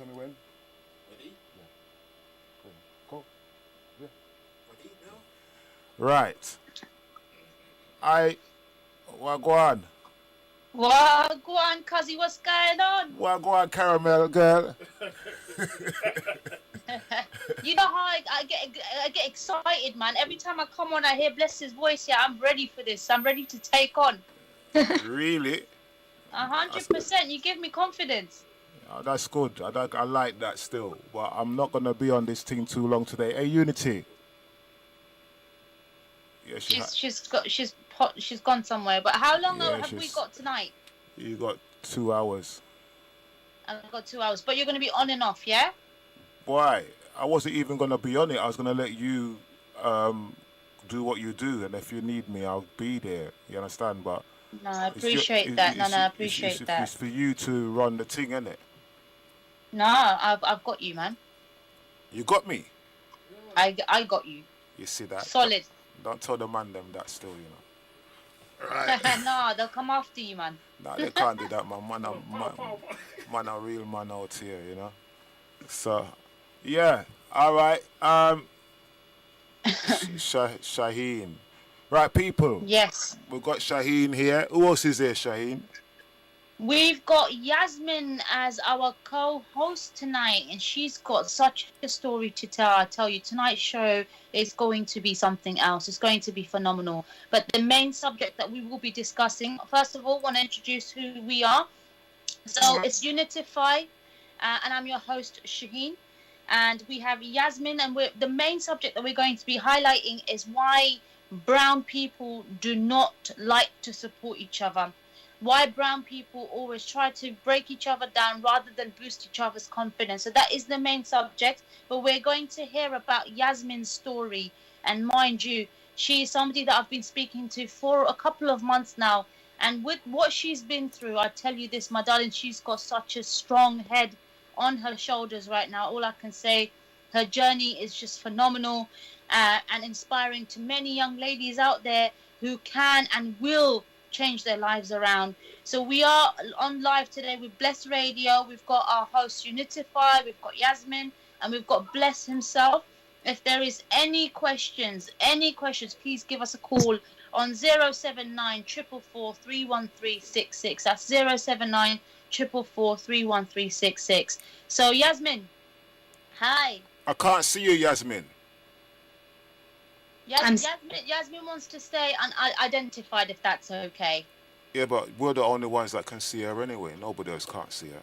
tell me when. Ready? Yeah. Go. Yeah. Ready now? Right. Wagwan. Well, go on, cuzzy, what's going on? Wagwan caramel girl. You know how I get excited, man. Every time I come on, I hear Bless's voice. Yeah, I'm ready for this. I'm ready to take on. Really? 100%. You give me confidence. That's good. I like that still. But I'm not going to be on this team too long today. Hey, Unity. Yeah, She's gone somewhere. But how long yeah, have we got tonight? You got 2 hours. I've got 2 hours. But you're going to be on and off, yeah? Why? I wasn't even going to be on it. I was going to let you do what you do. And if you need me, I'll be there. You understand? But No, I appreciate that. I appreciate that. It's for you to run the thing, innit? No, I've got you, man. You got me? I got you. You see that? Solid. Don't tell the man them that still, you know. Right. No, they'll come after you, man. Nah, they can't do that, man. Man, a real man out here, you know. So, yeah. All right. Shaheen. Right, people. Yes. We've got Shaheen here. Who else is there, Shaheen? We've got Yasmin as our co-host tonight, and she's got such a story to tell. I tell you, tonight's show is going to be something else. It's going to be phenomenal. But the main subject that we will be discussing, first of all, want to introduce who we are. So it's Unitify, and I'm your host, Shaheen. And we have Yasmin, and the main subject that we're going to be highlighting is why brown people do not like to support each other. Why brown people always try to break each other down rather than boost each other's confidence. So that is the main subject. But we're going to hear about Yasmin's story. And mind you, she is somebody that I've been speaking to for a couple of months now. And with what she's been through, I tell you this, my darling, she's got such a strong head on her shoulders right now. All I can say, her journey is just phenomenal and inspiring to many young ladies out there who can and will change their lives around. So we are on live today with Bless Radio. We've got our host Unitify, we've got Yasmin, and we've got Bless himself. If there is any questions, please give us a call on 079 444 31366. That's 079 444 31366. So Yasmin, hi. I can't see you, Yasmin. Yasmin wants to stay unidentified, if that's okay. Yeah, but we're the only ones that can see her anyway. Nobody else can't see her.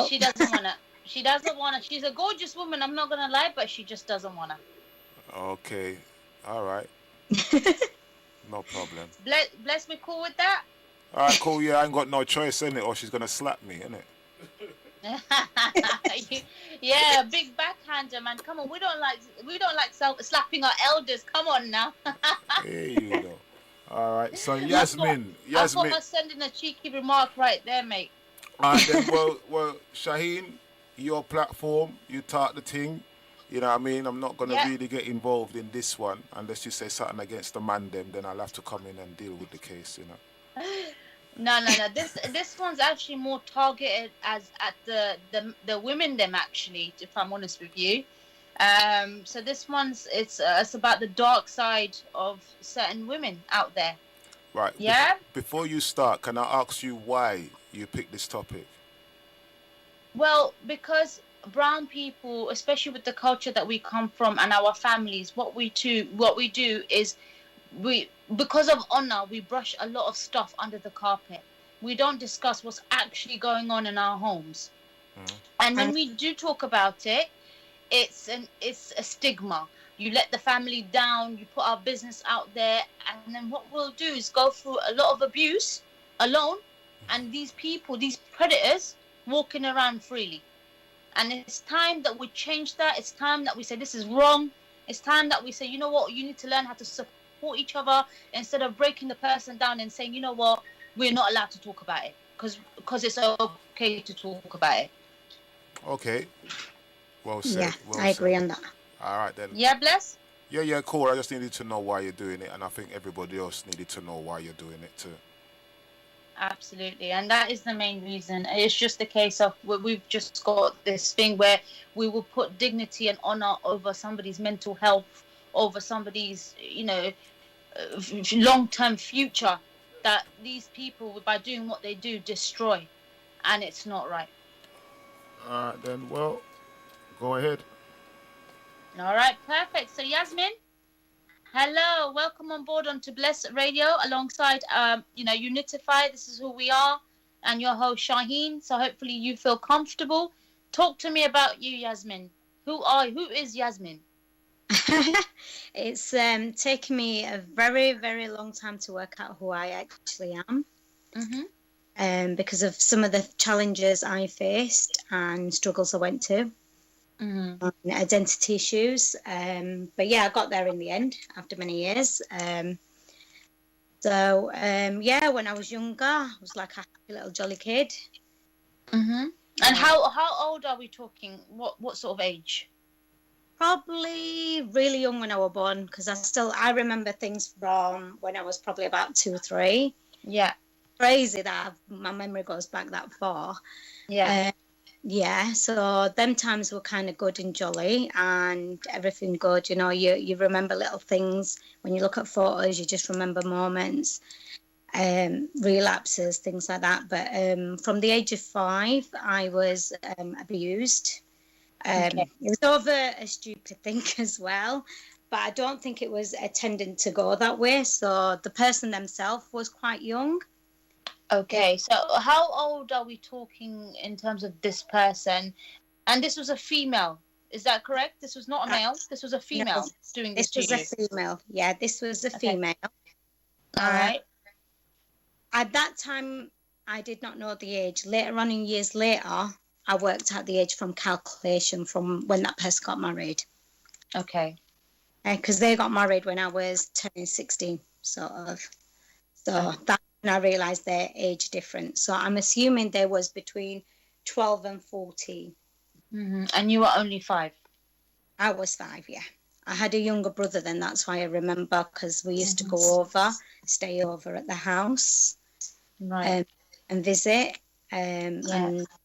She doesn't want to. She doesn't want to. She's a gorgeous woman, I'm not going to lie, but she just doesn't want to. Okay. All right. No problem. Bless me cool with that? All right, cool. Yeah, I ain't got no choice, innit? Or she's going to slap me, innit? Yeah, big backhander, man. Come on, we don't like slapping our elders. Come on now. There you go. All right, so Yasmin. I thought I was sending a cheeky remark right there, mate. All right, then, well, Shaheen, your platform, you taught the thing. You know what I mean? I'm not going to really get involved in this one unless you say something against the man them. Then I'll have to come in and deal with the case, you know. No. This one's actually more targeted at the women them, actually, if I'm honest with you. So this one's it's about the dark side of certain women out there. Right. Yeah. Before you start, can I ask you why you picked this topic? Well, because brown people, especially with the culture that we come from and our families, what we do is because of honor, we brush a lot of stuff under the carpet. We don't discuss what's actually going on in our homes. And when we do talk about it, it's a stigma. You let the family down, you put our business out there, and then what we'll do is go through a lot of abuse alone, and these people, these predators, walking around freely. And it's time that we change that. It's time that we say this is wrong. It's time that we say, you know what, you need to learn how to support each other instead of breaking the person down and saying, you know what, we're not allowed to talk about it because it's okay to talk about it. Okay. Well said. Yeah, well I agree said. on that. All right then. Yeah, Bless? Yeah, cool. I just needed to know why you're doing it, and I think everybody else needed to know why you're doing it too. Absolutely, and that is the main reason. It's just a case of we've just got this thing where we will put dignity and honor over somebody's mental health, over somebody's, long-term future. That these people, by doing what they do, destroy, and it's not right. Then, well, go ahead. All right, perfect. So Yasmin, hello, welcome on board onto Bless Radio alongside Unitify. This is who we are, and your host Shaheen. So hopefully you feel comfortable. Talk to me about you, Yasmin. Who is Yasmin? It's taken me a very, very long time to work out who I actually am. Because of some of the challenges I faced and struggles I went to. Identity issues. But yeah, I got there in the end after many years. When I was younger, I was like a happy little jolly kid. And how old are we talking? What sort of age? Probably really young when I was born, because I remember things from when I was probably about 2 or 3. Yeah. Crazy that my memory goes back that far. Yeah. So them times were kind of good and jolly and everything good. You remember little things. When you look at photos, you just remember moments, relapses, things like that. But from the age of 5, I was abused. It was over a stupid thing as well, but I don't think it was intended to go that way. So the person themselves was quite young. Okay, so how old are we talking in terms of this person? And this was a female, is that correct? This was not a male, this was a female doing this to you? This was a female, yeah, this was a female. All right. At that time, I did not know the age. Later on, in years later, I worked out the age from calculation from when that person got married. Okay. Because they got married when I was turning 16, sort of. So that's when I realised their age difference. So I'm assuming there was between 12 and 14. And you were only 5? I was 5, yeah. I had a younger brother then, that's why I remember, because we used to go over, stay over at the house, right, and visit. And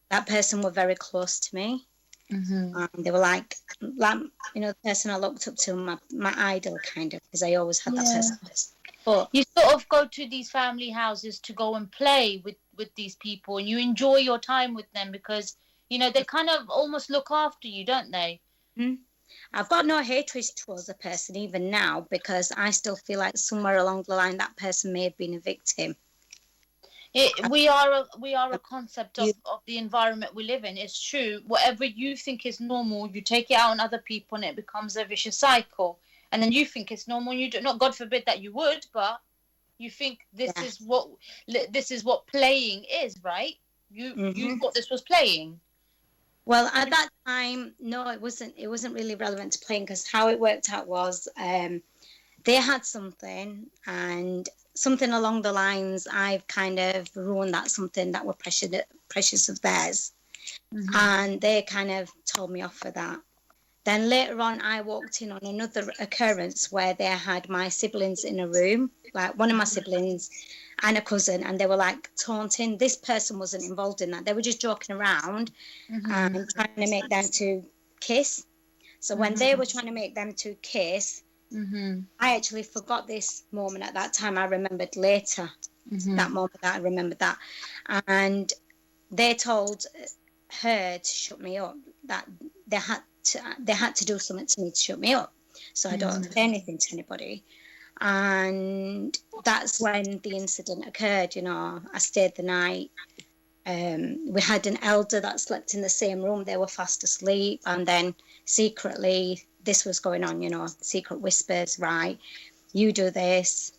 that person were very close to me. They were like the person I looked up to, my idol, kind of, because I always had that person. But you sort of go to these family houses to go and play with these people, and you enjoy your time with them because they kind of almost look after you, don't they? I've got no hatred towards the person even now, because I still feel like somewhere along the line that person may have been a victim. We are a concept of the environment we live in. It's true. Whatever you think is normal, you take it out on other people, and it becomes a vicious cycle. And then you think it's normal. You do not. God forbid that you would, but you think this is what playing is, right? You thought this was playing. Well, at that time, no, it wasn't. It wasn't really relevant to playing, because how it worked out was they had something, and something along the lines, I've kind of ruined that something that were precious of theirs. And they kind of told me off for that. Then later on, I walked in on another occurrence where they had my siblings in a room, like one of my siblings and a cousin, and they were like taunting. This person wasn't involved in that. They were just joking around and trying to make them to kiss. So when they were trying to make them to kiss, I actually forgot this moment at that time. I remembered later that moment that I remembered that. And they told her to shut me up, that they had to do something to me to shut me up, so I don't say anything to anybody. And that's when the incident occurred. I stayed the night. We had an elder that slept in the same room. They were fast asleep, and then secretly this was going on, secret whispers, right? You do this,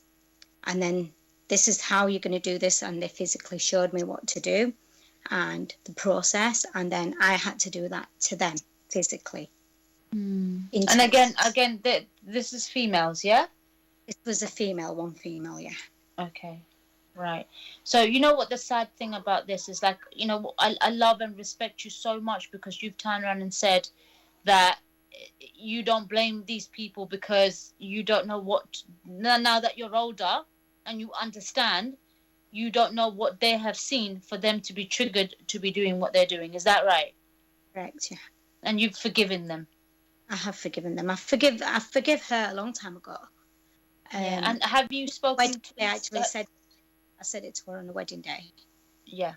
and then this is how you're going to do this. And they physically showed me what to do and the process, and then I had to do that to them physically. And again, this is females, yeah? It was a female, one female, yeah. Okay, right. So you know what the sad thing about this is, like, I love and respect you so much, because you've turned around and said that you don't blame these people because you don't know what, now that you're older and you understand, you don't know what they have seen for them to be triggered to be doing what they're doing. Is that right? Correct, yeah. And you've forgiven them. I have forgiven them. I forgive her a long time ago. Yeah. And have you spoken to? I actually said it to her on the wedding day. Yeah.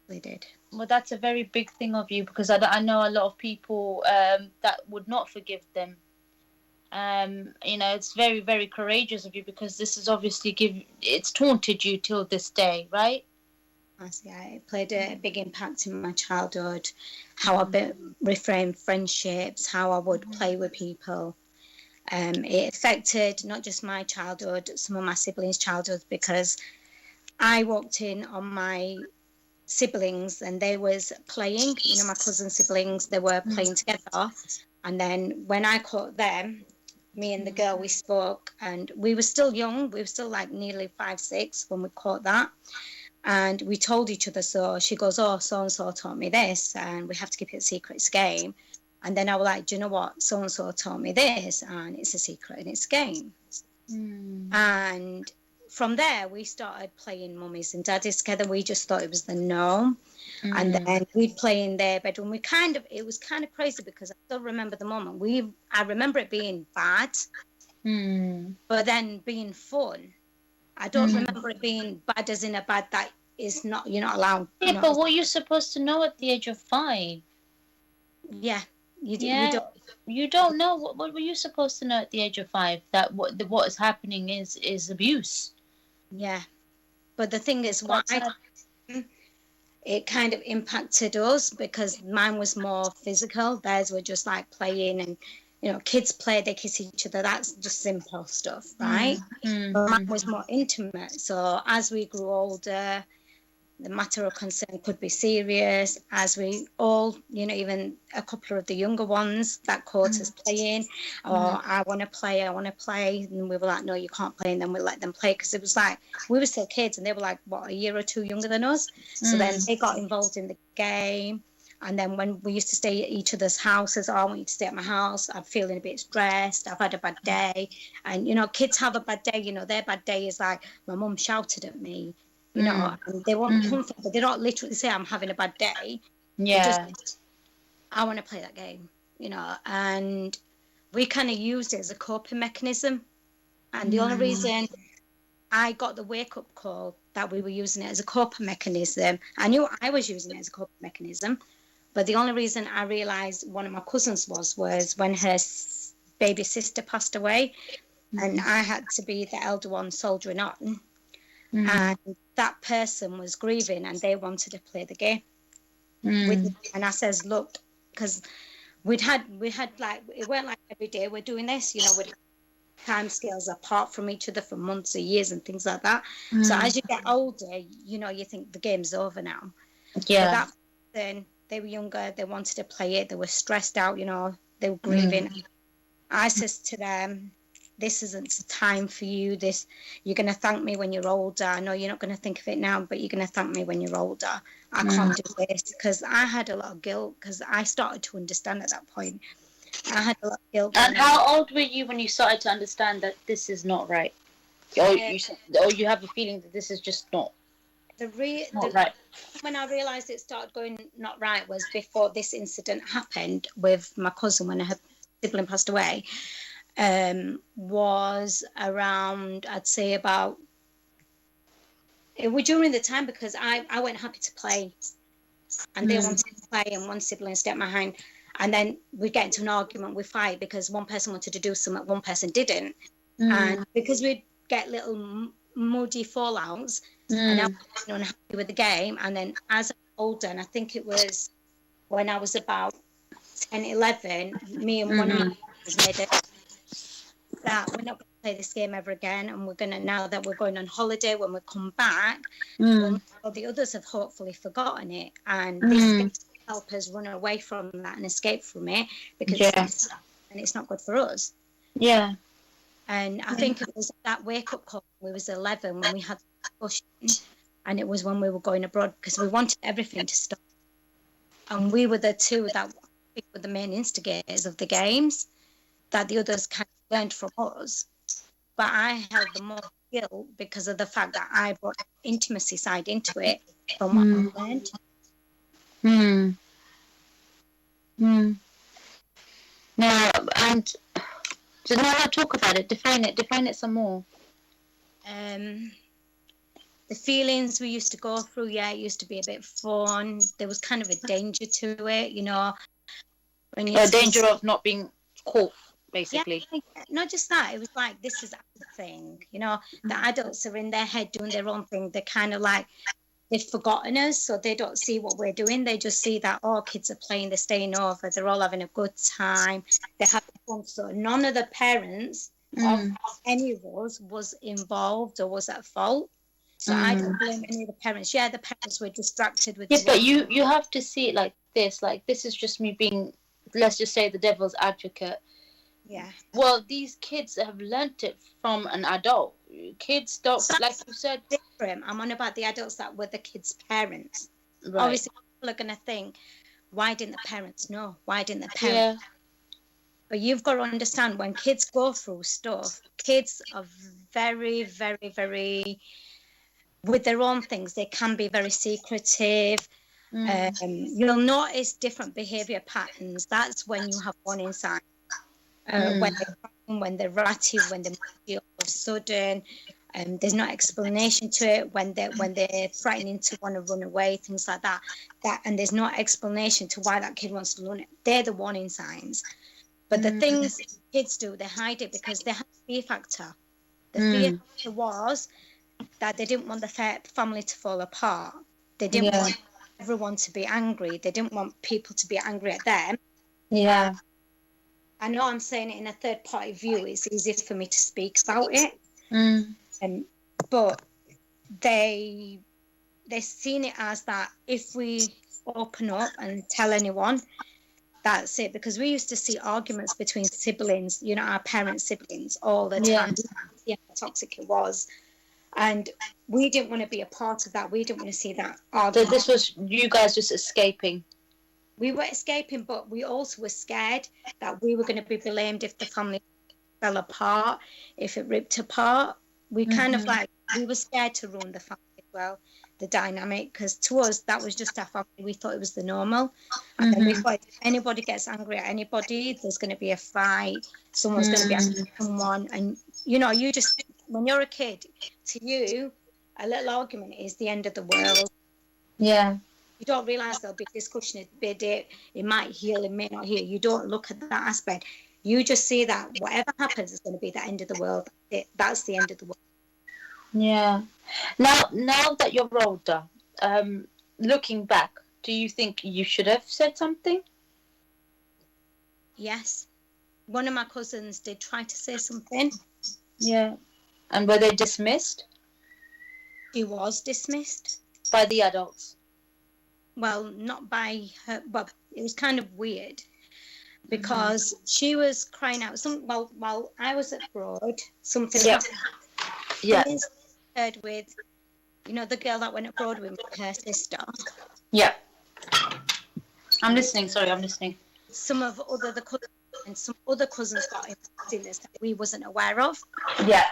They did. Well, that's a very big thing of you, because I know a lot of people that would not forgive them. You know, it's very, very courageous of you, because this is obviously it's taunted you till this day, right? Yeah, it played a big impact in my childhood, how I reframed friendships, how I would play with people. It affected not just my childhood, some of my siblings' childhood, because I walked in on my siblings and they was playing, you know, my cousin siblings, they were playing together. And then when I caught them, me and the girl, we spoke, and we were still young. We were still like nearly 5, 6 when we caught that. And we told each other, so she goes, oh, so-and-so taught me this, and we have to keep it a secret, it's a game. And then I was like, do you know what? So-and-so taught me this, and it's a secret, and it's a game. And from there, we started playing mummies and daddies together. We just thought it was the norm. And then we'd play in their bedroom. It was kind of crazy, because I still remember the moment. I remember it being bad, but then being fun. I don't remember it being bad as in a bad that is not, you're not allowed. Yeah, but what you're supposed to know at the age of 5? Yeah. You don't know. What were you supposed to know at the age of 5? That what is happening is abuse. Yeah. But the thing is, it kind of impacted us, because mine was more physical. Theirs were just like playing, and you know, kids play, they kiss each other. That's just simple stuff, right? But mine was more intimate. So as we grew older, the matter of concern could be serious. As we all, you know, even a couple of the younger ones that caught us playing, or I want to play, and we were like, no, you can't play, and then we let them play, because it was like we were still kids, and they were like, what, a year or 2 younger than us. So then they got involved in the game. And then when we used to stay at each other's houses, oh, I want you to stay at my house, I'm feeling a bit stressed, I've had a bad day. And, you know, kids have a bad day, you know, their bad day is like, my mum shouted at me, you know, and they won't be comfortable. They don't literally say, I'm having a bad day. Yeah. Just, I want to play that game, you know. And we kind of used it as a coping mechanism. And the only reason I got the wake-up call that we were using it as a coping mechanism, I knew I was using it as a coping mechanism, but the only reason I realised one of my cousins was when her baby sister passed away, and I had to be the elder one soldiering on. And that person was grieving, and they wanted to play the game with me. And I says, look, because we had like, it weren't like every day we're doing this, you know, with time scales apart from each other for months or years and things like that. So as you get older, you know, you think the game's over now. Yeah. But that person, they were younger, they wanted to play it, they were stressed out, you know, they were grieving. I says to them, this isn't the time for you. You're going to thank me when you're older. I know you're not going to think of it now, but you're going to thank me when you're older. I can't do this, because I had a lot of guilt, because I started to understand at that point. I had a lot of guilt. And how old were you when you started to understand that this is not right? Or you have a feeling that this is just not right? When I realised it started going not right was before this incident happened with my cousin when her sibling passed away. Was around, I'd say about, it was during the time, because I went happy to play, and they wanted to play, and one sibling stepped behind, and then we'd get into an argument, we'd fight, because one person wanted to do something, one person didn't, and because we'd get little muddy fallouts, and I was unhappy with the game. And then as I got older, and I think it was when I was about 10, 11, me and one of my friends made it that we're not going to play this game ever again, and we're going to, now that we're going on holiday, when we come back, well, the others have hopefully forgotten it, and this can help us run away from that and escape from it, because it's not good for us. Yeah. And I think it was that wake-up call when we was 11, when we had the discussion, and it was when we were going abroad, because we wanted everything to stop, and we were the two that were the main instigators of the games, that the others kind of learned from us, but I held the most guilt because of the fact that I brought intimacy side into it from what I learned. No, and so now I talk about it. Define it some more. The feelings we used to go through, it used to be a bit fun. There was kind of a danger to it, when you danger of not being caught, basically. Yeah, not just that. It was like, this is our thing, the adults are in their head doing their own thing. They're kind of like, they've forgotten us, so they don't see what we're doing. They just see that, kids are playing, they're staying over, they're all having a good time, they're having fun. So none of the parents of any of us was involved or was at fault. So I don't blame any of the parents. Yeah, the parents were distracted with. Yes, but you have to see it like this. Like, this is just me being, let's just say, the devil's advocate. Yeah. Well, these kids have learnt it from an adult. Kids don't, like you said. Different. I'm on about the adults that were the kids' parents. Right. Obviously, people are going to think, why didn't the parents know? Why didn't the parents? Yeah. But you've got to understand, when kids go through stuff, kids are very, very, very, with their own things, they can be very secretive. You'll notice different behaviour patterns. That's when you have warning signs. When they're ratty, when they're all of a sudden, there's no explanation to it. When they're threatening to want to run away, things like that. And there's no explanation to why that kid wants to run it. They're the warning signs. But the things kids do, they hide it because they have a fear factor. The fear factor was that they didn't want the family to fall apart. They didn't want everyone to be angry. They didn't want people to be angry at them. Yeah. I know I'm saying it in a third party view. It's easy for me to speak about it. But they've seen it as that if we open up and tell anyone, that's it. Because we used to see arguments between siblings, our parents' siblings, all the time. Yeah, how toxic it was. And we didn't want to be a part of that. We didn't want to see that argument. So this was you guys just escaping? We were escaping, but we also were scared that we were going to be blamed if the family fell apart, if it ripped apart. We kind of we were scared to ruin the family as well, the dynamic, because to us, that was just our family. We thought it was the normal. And then we thought if anybody gets angry at anybody, there's going to be a fight, someone's going to be angry at someone. And, you just, when you're a kid, to you, a little argument is the end of the world. Yeah. You don't realise there'll be discussion, it might heal, it may not heal. You don't look at that aspect. You just see that whatever happens is going to be the end of the world. That's the end of the world. Yeah. Now that you're older, looking back, do you think you should have said something? Yes. One of my cousins did try to say something. Yeah. And were they dismissed? She was dismissed. By the adults? Well, not by her. Well, it was kind of weird because she was crying out. While I was abroad, something happened. Yeah. Heard with, the girl that went abroad with her sister. Yeah. I'm listening. Sorry, I'm listening. Some of the cousins and some other cousins got involved in this that we wasn't aware of. Yeah.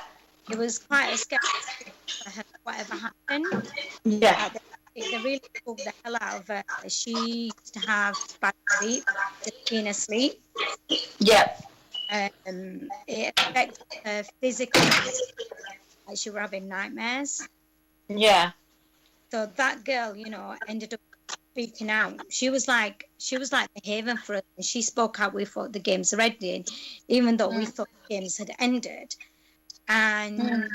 It was quite a scary for her, whatever happened. Yeah. They really pulled the hell out of her. She used to have bad sleep, being asleep. Yeah. It affected her physically. Like she was having nightmares. Yeah. So that girl, ended up speaking out. She was like the haven for us. And she spoke out. We thought the games were ending, even though we thought the games had ended. And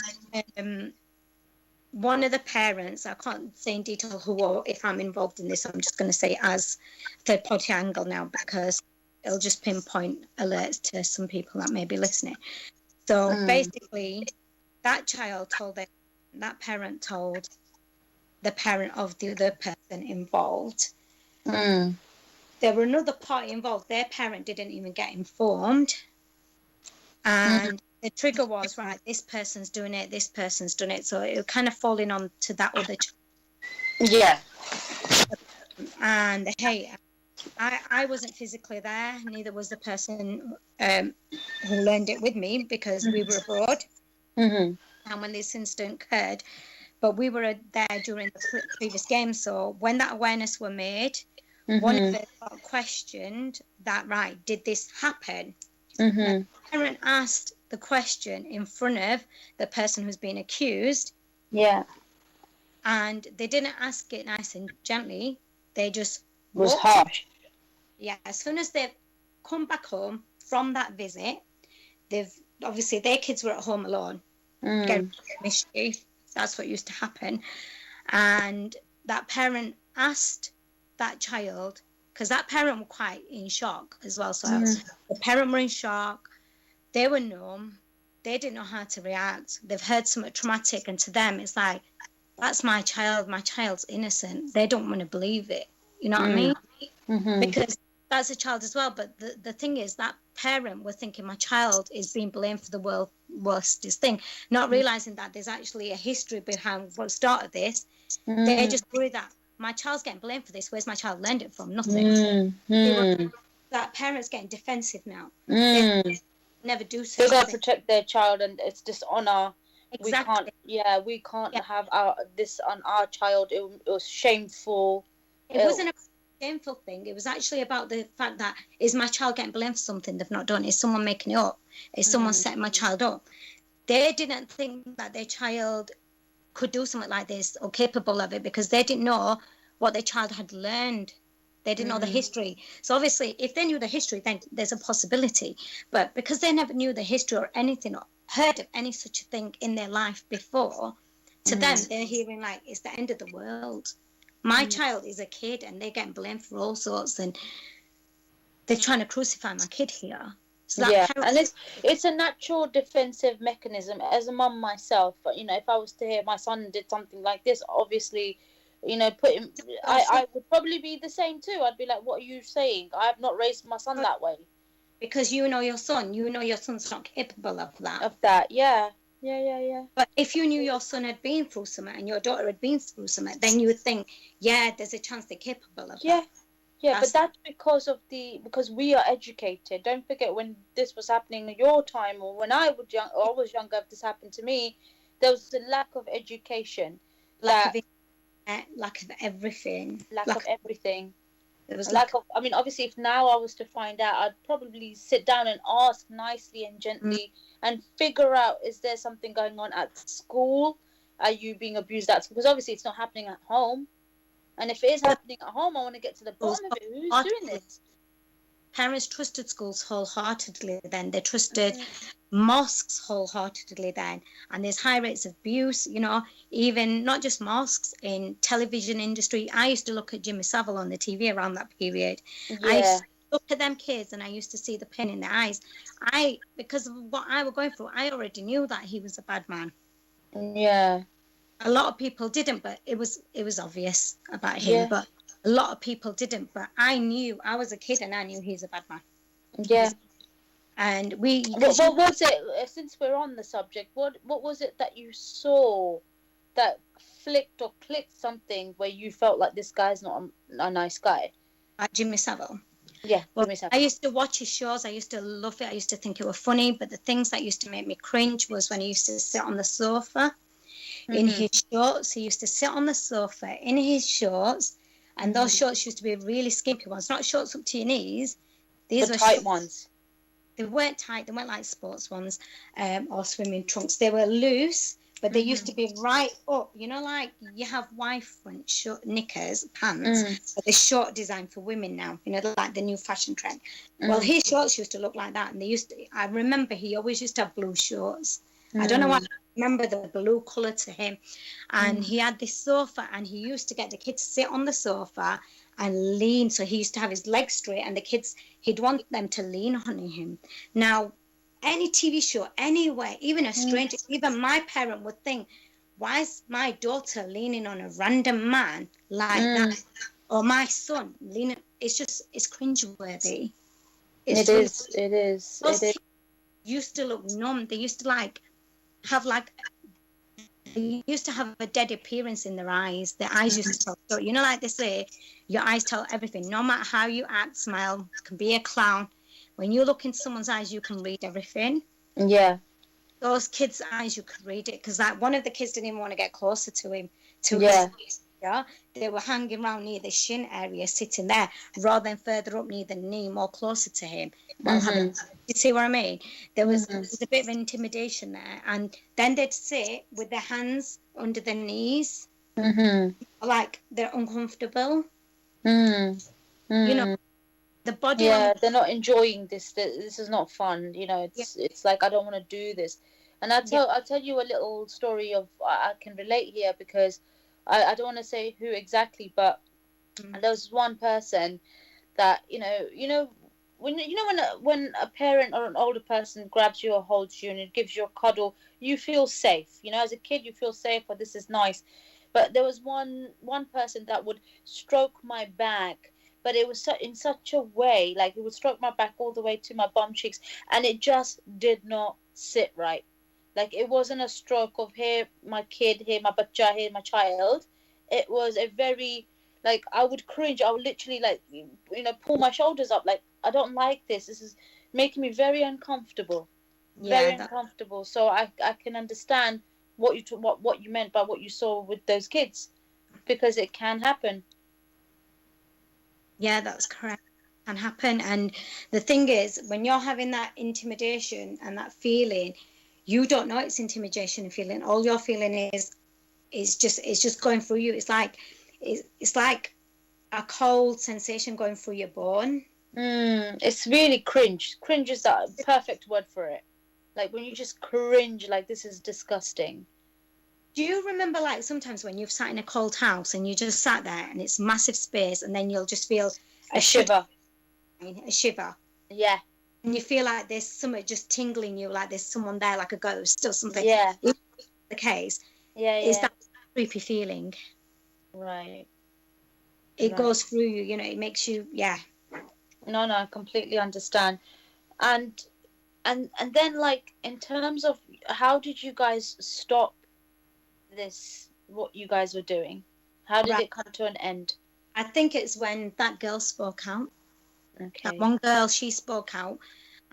one of the parents, I can't say in detail who or if I'm involved in this, I'm just going to say as third party angle now because it'll just pinpoint alerts to some people that may be listening. So basically, that child that parent told the parent of the other person involved. There were another party involved. Their parent didn't even get informed. And the trigger was, right, this person's doing it, this person's done it. So it was kind of falling on to that other child. Yeah. And hey, I wasn't physically there. Neither was the person who learned it with me because we were abroad. time when this incident occurred, but we were there during the previous game. So when that awareness were made, one of us got questioned that, right, did this happen? Now, the parent asked the question in front of the person who's being accused. Yeah. And they didn't ask it nice and gently. They just was harsh. Yeah, as soon as they've come back home from that visit, they've obviously their kids were at home alone, getting mischief. That's what used to happen. And that parent asked that child, because that parent were quite in shock as well. So the parent were in shock. They were numb. They didn't know how to react. They've heard something traumatic, and to them, it's like, that's my child. My child's innocent. They don't want to believe it. You know what I mean? Because that's a child as well. But the thing is, that parent was thinking my child is being blamed for the worstest thing, not realizing that there's actually a history behind what started this. They're just worried that my child's getting blamed for this. Where's my child learned it from? Nothing. That parent's getting defensive now. They never do so. They gotta protect their child, and it's dishonor. Exactly. We can't have this on our child. It was shameful. It wasn't a shameful thing. It was actually about the fact that, is my child getting blamed for something they've not done? Is someone making it up? Is someone setting my child up? They didn't think that their child could do something like this or capable of it, because they didn't know what their child had learned. They didn't know the history. So obviously, if they knew the history, then there's a possibility. But because they never knew the history or anything, or heard of any such a thing in their life before, to them, they're hearing like it's the end of the world. My child is a kid, and they're getting blamed for all sorts, and they're trying to crucify my kid here. So that and it's a natural defensive mechanism. As a mum myself, if I was to hear my son did something like this, obviously, put him. I would probably be the same too. I'd be like, "What are you saying? I have not raised my son that way." Because you know your son. You know your son's not capable of that. Yeah. But if you knew your son had been through something and your daughter had been through something, then you would think, yeah, there's a chance they're capable of that. Yeah, but that's because we are educated. Don't forget, when this was happening in your time, or when I was younger, if this happened to me, there was a lack of education. Lack of everything. Lack of everything. There was obviously, if now I was to find out, I'd probably sit down and ask nicely and gently and figure out, is there something going on at school? Are you being abused at school? Because obviously it's not happening at home. And if it is happening at home, I want to get to the bottom of it. Who's doing this? Parents trusted schools wholeheartedly then. They trusted mosques wholeheartedly then. And there's high rates of abuse, even not just mosques, in television industry. I used to look at Jimmy Savile on the TV around that period. I used to look at them kids, and I used to see the pain in their eyes. Because of what I was going through, I already knew that he was a bad man. Yeah. A lot of people didn't, but it was obvious about him. But a lot of people didn't. But I was a kid, and I knew he's a bad man. Yeah. And what was it, since we're on the subject, what was it that you saw that flicked or clicked something where you felt like this guy's not a nice guy? Jimmy Savile. Yeah, well, Jimmy Savile. I used to watch his shows. I used to love it. I used to think it was funny. But the things that used to make me cringe was when he used to sit on the sofa in his shorts. He used to sit on the sofa in his shorts, and those shorts used to be really skimpy ones, not shorts up to your knees. These were tight ones. They weren't tight. They weren't like sports ones or swimming trunks. They were loose, but they used to be right up. Like you have Y-front short knickers, pants, but they're short design for women now. Like the new fashion trend. Well, his shorts used to look like that, and I remember he always used to have blue shorts. I don't know why. I remember the blue colour to him, and he had this sofa, and he used to get the kids to sit on the sofa and lean. So he used to have his legs straight, and the kids, he'd want them to lean on him. Now, any TV show, anywhere, even a stranger, even my parent would think, why is my daughter leaning on a random man like that? Or my son leaning, it's cringeworthy. It is. Used to look numb. They used to they used to have a dead appearance in their eyes. Their eyes used to tell. So like they say, your eyes tell everything. No matter how you act, smile, can be a clown. When you look in someone's eyes, you can read everything. Yeah. those kids' eyes, you could read it, because like one of the kids didn't even want to get closer to him, Yeah. yeah, they were hanging around near the shin area, sitting there, rather than further up near the knee, more closer to him. While having, you see what I mean? There was a bit of intimidation there, and then they'd sit with their hands under their knees, like they're uncomfortable. You know, the body Yeah, language. they're not enjoying this. This is not fun. You know, it's like I don't want to do this. And I'll tell you a little story of I can relate here because I don't want to say who exactly, but there was one person that when a parent or an older person grabs you or holds you and it gives you a cuddle, you feel safe. You know, as a kid, you feel safe. Or this is nice. But there was one person that would stroke my back, but it was in such a way, like it would stroke my back all the way to my bum cheeks, and it just did not sit right. Like it wasn't a stroke of here my kid, here my bacha, here my child. It was a very, like, I would cringe. I would literally, like, pull my shoulders up, like, I don't like this. This is making me very uncomfortable. Very uncomfortable. So I can understand what you meant by what you saw with those kids, because it can happen. Yeah, that's correct. Can happen. And the thing is, when you're having that intimidation and that feeling, you don't know it's intimidation and feeling. All you're feeling is just going through you. It's like a cold sensation going through your bone. It's really cringe. Cringe is the perfect word for it. Like when you just cringe, like this is disgusting. Do you remember, like, sometimes when you've sat in a cold house and you just sat there and it's massive space, and then you'll just feel a shiver. A shiver. Yeah. And you feel like there's something just tingling you, like there's someone there, like a ghost or something. Yeah. If that's the case. Yeah. Is that creepy feeling? Right. It goes through you, you know, it makes you, No, I completely understand. And then, like, in terms of how did you guys stop this, what you guys were doing? How did it come to an end? I think it's when that girl spoke out. Okay. That one girl, she spoke out,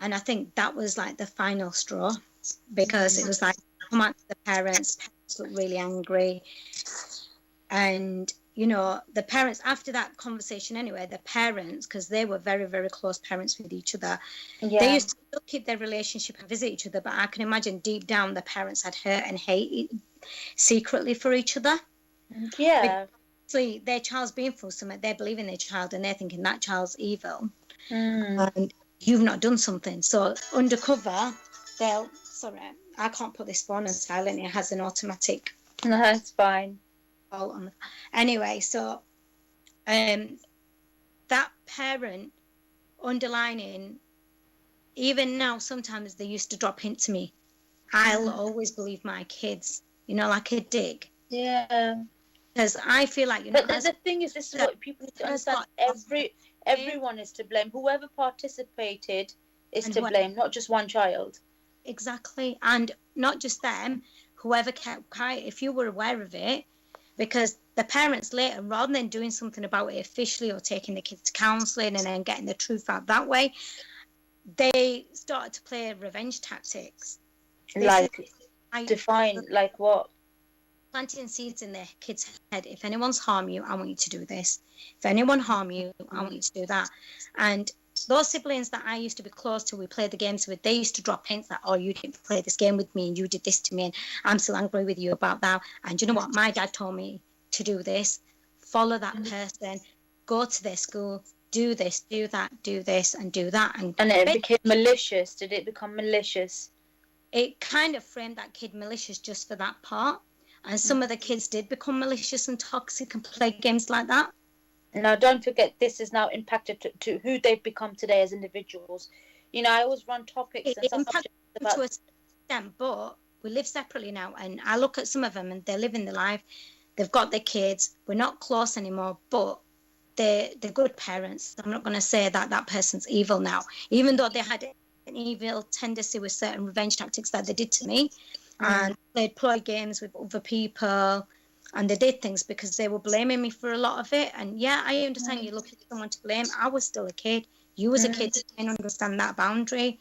and I think that was like the final straw, because it was like, come out to the parents looked really angry, and the parents, after that conversation anyway, the parents, because they were very, very close parents with each other, they used to still keep their relationship and visit each other, but I can imagine deep down the parents had hurt and hate secretly for each other. Yeah. Because their child's being through something, they believe in their child and they're thinking that child's evil, and you've not done something. So undercover, sorry, I can't put this phone on silent, it has an automatic. No, it's fine. Anyway, so that parent underlining, even now sometimes they used to drop hints to me, I'll always believe my kids, like a dig. Yeah. Because I feel like, but the thing is, this is what people need to understand. Everyone is to blame. Whoever participated is to blame, not just one child. Exactly. And not just them, whoever kept quiet, if you were aware of it, because the parents later, rather than doing something about it officially or taking the kids to counselling and then getting the truth out that way, they started to play revenge tactics. Define, like what? Planting seeds in their kids' head. If anyone's harmed you, I want you to do this. If anyone harm you, I want you to do that. And those siblings that I used to be close to, we played the games with, they used to drop hints that, oh, you didn't play this game with me and you did this to me and I'm still angry with you about that. And you know what? My dad told me to do this. Follow that person. Go to their school. Do this, do that, do this and do that. And it became malicious. Did it become malicious? It kind of framed that kid malicious just for that part. And some of the kids did become malicious and toxic and play games like that. Now, don't forget, this is now impacted to who they've become today as individuals. I always run topics and subjects about... to a extent, but we live separately now. And I look at some of them and they're living their life. They've got their kids. We're not close anymore, but they're good parents. I'm not going to say that that person's evil now, even though they had an evil tendency with certain revenge tactics that they did to me. And they'd play games with other people and they did things because they were blaming me for a lot of it. And yeah, I understand you look at someone to blame. I was still a kid. You was a kid, didn't understand that boundary,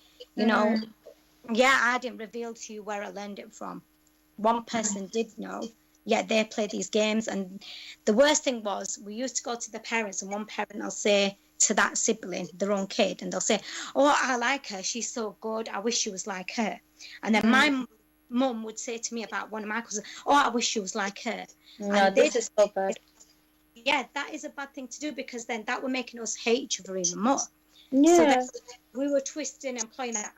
Yeah, I didn't reveal to you where I learned it from. One person did know, yet they play these games. And the worst thing was, we used to go to the parents, and one parent will say to that sibling, their own kid, and they'll say, "Oh, I like her. She's so good. I wish she was like her." And then my mum would say to me about one of my cousins, "Oh, I wish she was like her." No, And they, this is so bad. yeah, that is a bad thing to do, because then that were making us hate each other even more. So Yeah. then we were twisting and playing that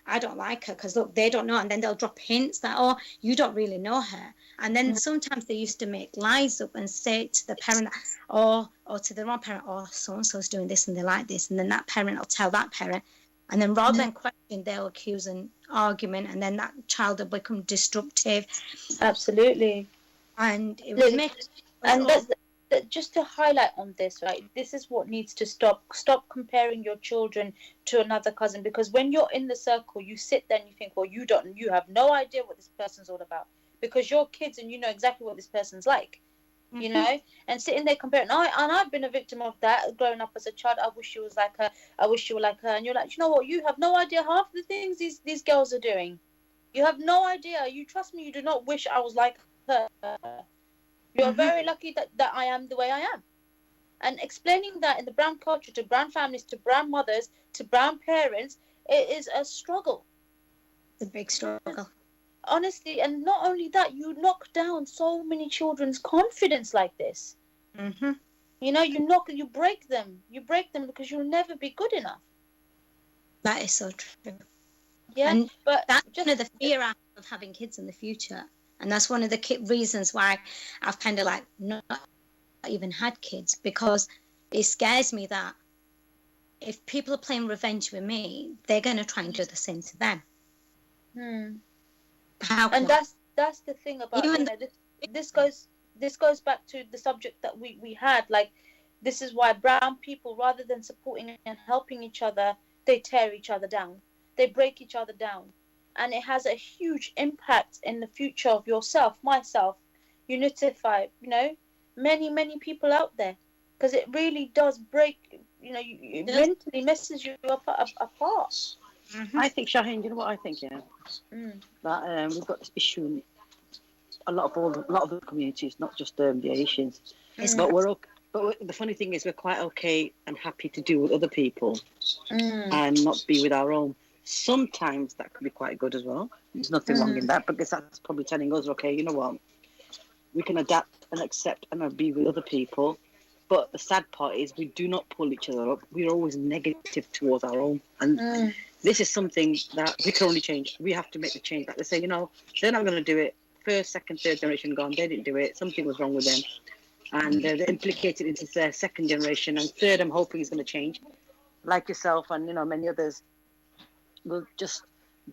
I don't like her because look, they don't know. And then they'll drop hints that, oh, you don't really know her. And then sometimes they used to make lies up and say to the parent, or to their own parent, oh, so and so's doing this and they like this. And then that parent will tell that parent. And then rather than question, they'll accuse an argument, and then that child will become disruptive. Absolutely. And it would make and just to highlight on this, right, this is what needs to stop comparing your children to another cousin, because when you're in the circle, you sit there and you think, well, you have no idea what this person's all about, because you're kids and you know exactly what this person's like, you know, and sitting there comparing. I've been a victim of that growing up as a child. I wish you was like her, I wish you were like her. And you're like, you know what, you have no idea half the things these girls are doing. You have no idea. You trust me, you do not wish I was like her. You're very lucky that I am the way I am. And explaining that in the brown culture to brown families, to brown mothers, to brown parents, it is a struggle. It's a big struggle. Honestly, and not only that, you knock down so many children's confidence like this. You know, you break them. You break them because you'll never be good enough. That is so true. Yeah, and but that's one of the fear I have of having kids in the future. And that's one of the reasons why I've kind of like not even had kids, because it scares me that if people are playing revenge with me, they're going to try and do the same to them. And that's the thing about, you know, this goes back to the subject that we had. Like, this is why brown people, rather than supporting and helping each other, they tear each other down. They break each other down. And it has a huge impact in the future of yourself, myself, Unitify, you know, many people out there. Because it really does break, you know, it mentally messes you apart. I think, Shaheen, you know what I think, yeah? That we've got this issue in a lot of the communities, not just the Asians. But the funny thing is, we're quite okay and happy to deal with other people and not be with our own. Sometimes that can be quite good as well. There's nothing wrong in that, because that's probably telling us, okay, you know what, we can adapt and accept and be with other people. But the sad part is, we do not pull each other up. We're always negative towards our own. And this is something that we can only change. We have to make the change. Like they say, you know, they're not going to do it. First, second, third generation gone. They didn't do it. Something was wrong with them. And they're implicated into their second generation. And third, I'm hoping is going to change. Like yourself and, you know, many others will just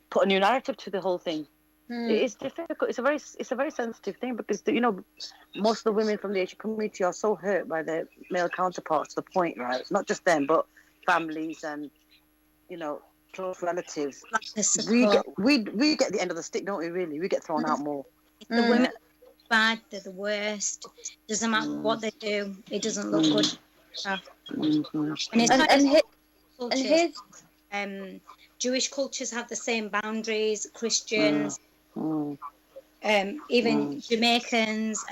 put a new narrative to the whole thing. It is difficult. It's a very sensitive thing, because, you know, most of the women from the Asian community are so hurt by their male counterparts, to the point, right? Not just them, but families and, you know, close relatives. We get the end of the stick, don't we? Really, we get thrown out more. The women are bad. They're the worst. Doesn't matter what they do. It doesn't look good. And it's Jewish cultures have the same boundaries. Christians, even Jamaicans,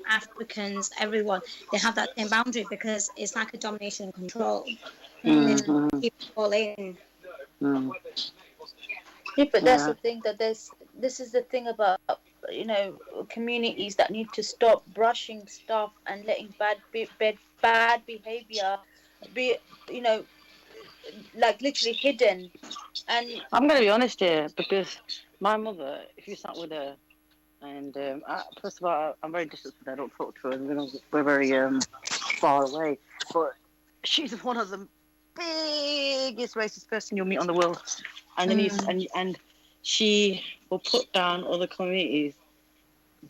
Africans, everyone, they have that same boundary, because it's like a domination and control. Keep all in. Yeah, but that's the thing, that this is the thing about, you know, communities that need to stop brushing stuff and letting bad behavior be, you know, like literally hidden. And I'm going to be honest here, because my mother, if you sat with her, and first of all, I'm very distant with her. I don't talk to her. We're very far away. But she's one of the biggest racist person you'll meet on the world. And then and she will put down other communities,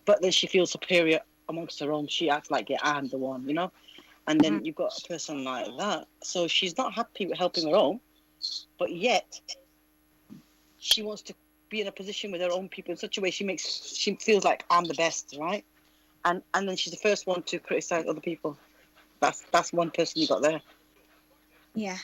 but then she feels superior amongst her own. She acts like, yeah, I'm the one, you know. And then you've got a person like that. So she's not happy with helping her own, but yet she wants to be in a position with her own people in such a way she feels like, I'm the best, right? And then she's the first one to criticize other people. That's one person you got there. Yeah.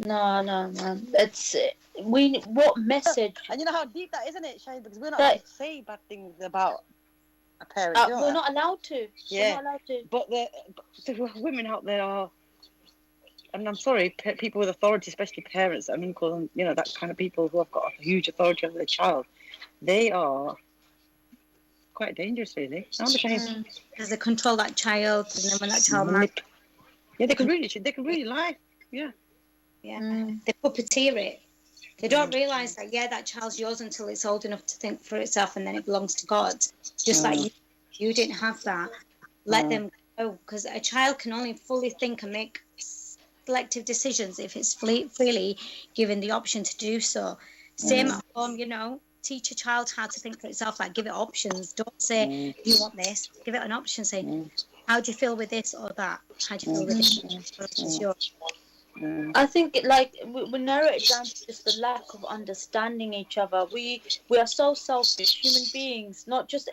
No. It's what message And you know how deep that is, isn't it, Shane? Because we're not allowed that to say bad things about a parent, you know we're that? not allowed to. Yeah. We're not allowed to. But there are women out there are, and I'm sorry, people with authority, especially parents, and uncles, and you know that kind of people who have got a huge authority over their child, they are quite dangerous, really. Aren't they, Shane? Because they control that child, and then when that child Yeah, they can really lie. Yeah. they puppeteer it. They don't realise that, that child's yours until it's old enough to think for itself, and then it belongs to God. Just like you didn't have that. Let them go, because a child can only fully think and make selective decisions if it's freely given the option to do so. Same at home, teach a child how to think for itself, like give it options. Don't say, do you want this? Give it an option, say, how do you feel with this or that? How do you feel with this? I think we narrow it down to just the lack of understanding each other. We are so selfish, human beings. Not just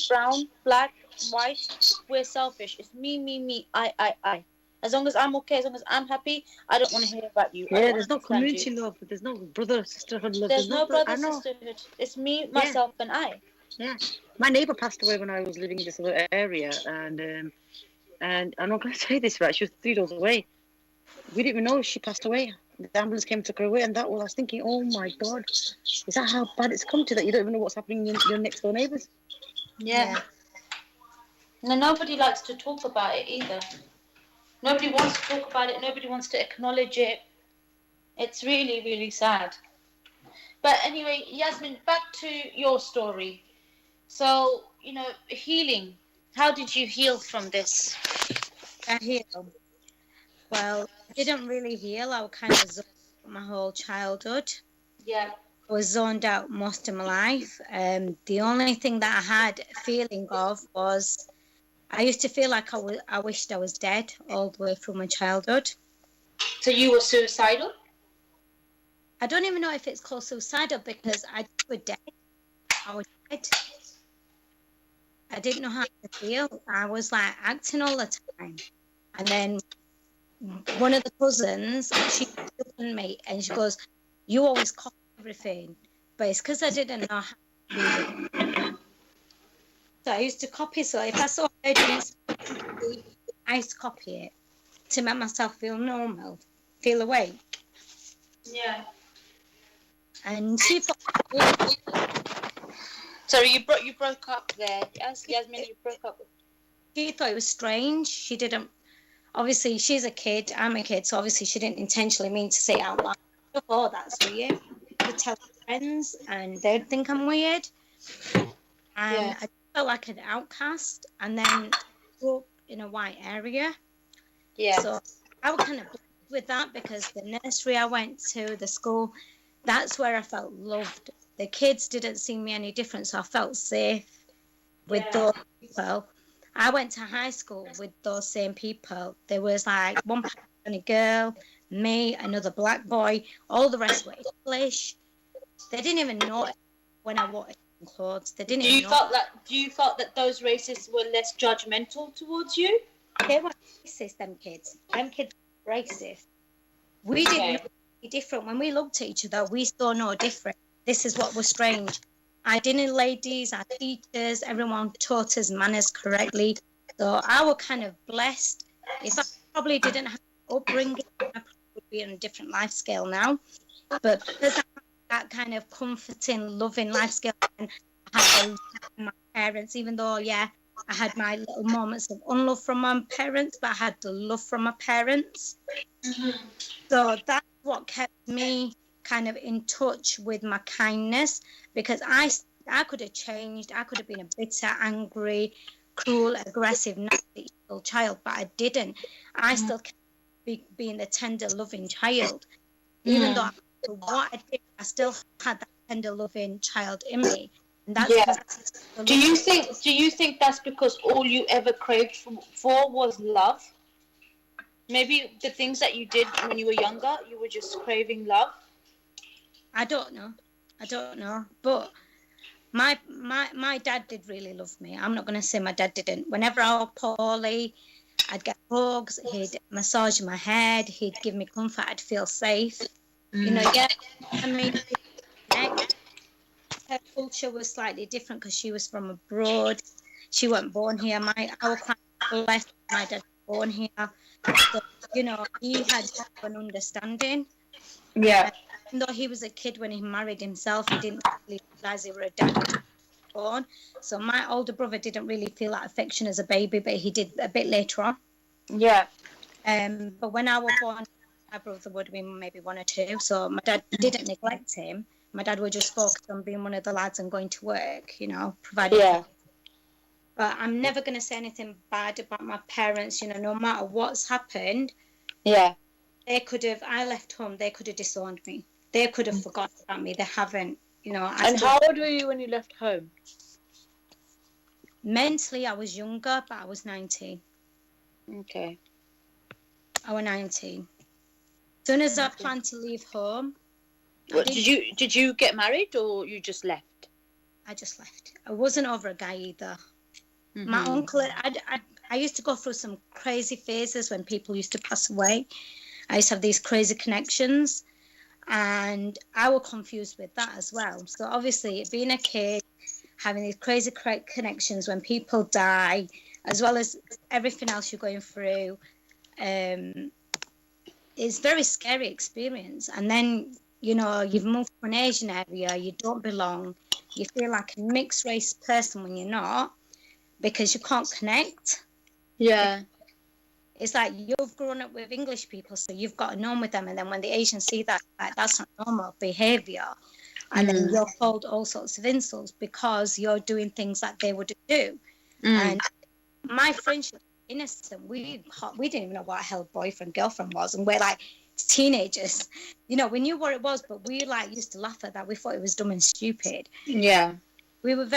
brown, black, white. We're selfish. It's me, I. As long as I'm okay, as long as I'm happy, I don't want to hear about you. Yeah, there's no community love. There's no brother sisterhood love. There's no brother sisterhood. It's me, myself, and I. Yeah, my neighbour passed away when I was living in this other area, and I'm not going to say this right. She was 3 doors away. We didn't even know she passed away. The ambulance came and took her away, and I was thinking, oh my God, is that how bad it's come to, that you don't even know what's happening in your next door neighbours? Yeah. No, nobody likes to talk about it either. Nobody wants to talk about it. Nobody wants to acknowledge it. It's really, really sad. But anyway, Yasmin, back to your story. So, healing. How did you heal from this? I heal. Well, I didn't really heal. I was kind of zoned out my whole childhood. Yeah. I was zoned out most of my life. The only thing that I had a feeling of was I used to feel like I wished I was dead all the way through my childhood. So you were suicidal? I don't even know if it's called suicidal, because I was dead. I was dead. I didn't know how to feel. I was like acting all the time. And then one of the cousins, she looked at me and she goes, you always copy everything. But it's because I didn't know how to do it. So I used to copy. So if I saw her doing something, I used to copy it to make myself feel normal, feel awake. Yeah. And she thought, sorry, you broke up there. Yasmin, you broke up. She thought it was strange. She didn't. Obviously, she's a kid. I'm a kid, so obviously she didn't intentionally mean to say it out loud. Oh, that's weird. To tell friends, and they'd think I'm weird. And I felt like an outcast. And then grew up in a white area. Yeah. So I was kind of blessed with that, because the nursery I went to, the school, that's where I felt loved. The kids didn't see me any different, so I felt safe with those people. I went to high school with those same people. There was like one Pakistani girl, me, another black boy, all the rest were English. They didn't even know when I wore clothes. They didn't even know. Do you felt that those racists were less judgmental towards you? They were racist, them kids. Them kids were racist. We didn't know any different. When we looked at each other, we saw no different. This is what was strange. Our dinner ladies, our teachers, everyone taught us manners correctly. So I was kind of blessed. If I probably didn't have upbringing, I probably would be on a different life scale now. But because I had that kind of comforting, loving life scale, and I had my parents, even though, I had my little moments of unlove from my parents, but I had the love from my parents. Mm-hmm. So that's what kept me kind of in touch with my kindness, because I could have changed. I could have been a bitter, angry, cruel, aggressive, nasty, evil child, but I didn't. I still kept being the tender, loving child. Even though what I did, I still had that tender, loving child in me. And that's Do you think that's because all you ever craved for was love? Maybe the things that you did when you were younger, you were just craving love? I don't know. But my dad did really love me. I'm not going to say my dad didn't. Whenever I was poorly, I'd get hugs, he'd massage my head, he'd give me comfort, I'd feel safe. You know, yeah, I mean, her culture was slightly different because she was from abroad. She wasn't born here. Our clan was blessed. My dad was born here. So, you know, he had an understanding. Yeah. Even though he was a kid when he married himself, he didn't really realize he was a dad until he was born. So my older brother didn't really feel that affection as a baby, but he did a bit later on. Yeah. But when I was born, my brother would have been maybe 1 or 2. So my dad didn't neglect him. My dad would just focus on being one of the lads and going to work, you know, providing. Yeah. But I'm never going to say anything bad about my parents, you know, no matter what's happened. Yeah. They could have, I left home, they could have disowned me. They could have forgotten about me. They haven't, you know. And how old were you when you left home? Mentally, I was younger, but I was 19. Okay. I was 19. As soon as I planned to leave home. What, did you get married or you just left? I just left. I wasn't over a guy either. Mm-hmm. My uncle, I used to go through some crazy phases when people used to pass away. I used to have these crazy connections, and I was confused with that as well. So obviously, being a kid, having these crazy connections when people die, as well as everything else you're going through, it's a very scary experience. And then, you know, you've moved to an Asian area, you don't belong, you feel like a mixed race person when you're not, because you can't connect. Yeah. It's like you've grown up with English people, so you've got to know with them, and then when the Asians see that, like, that's not normal behaviour, and then you're called all sorts of insults because you're doing things that they would do. And my friendship was innocent. We didn't even know what a hell boyfriend girlfriend was, and we're like teenagers, you know. We knew what it was, but we like used to laugh at that. We thought it was dumb and stupid. Yeah. We were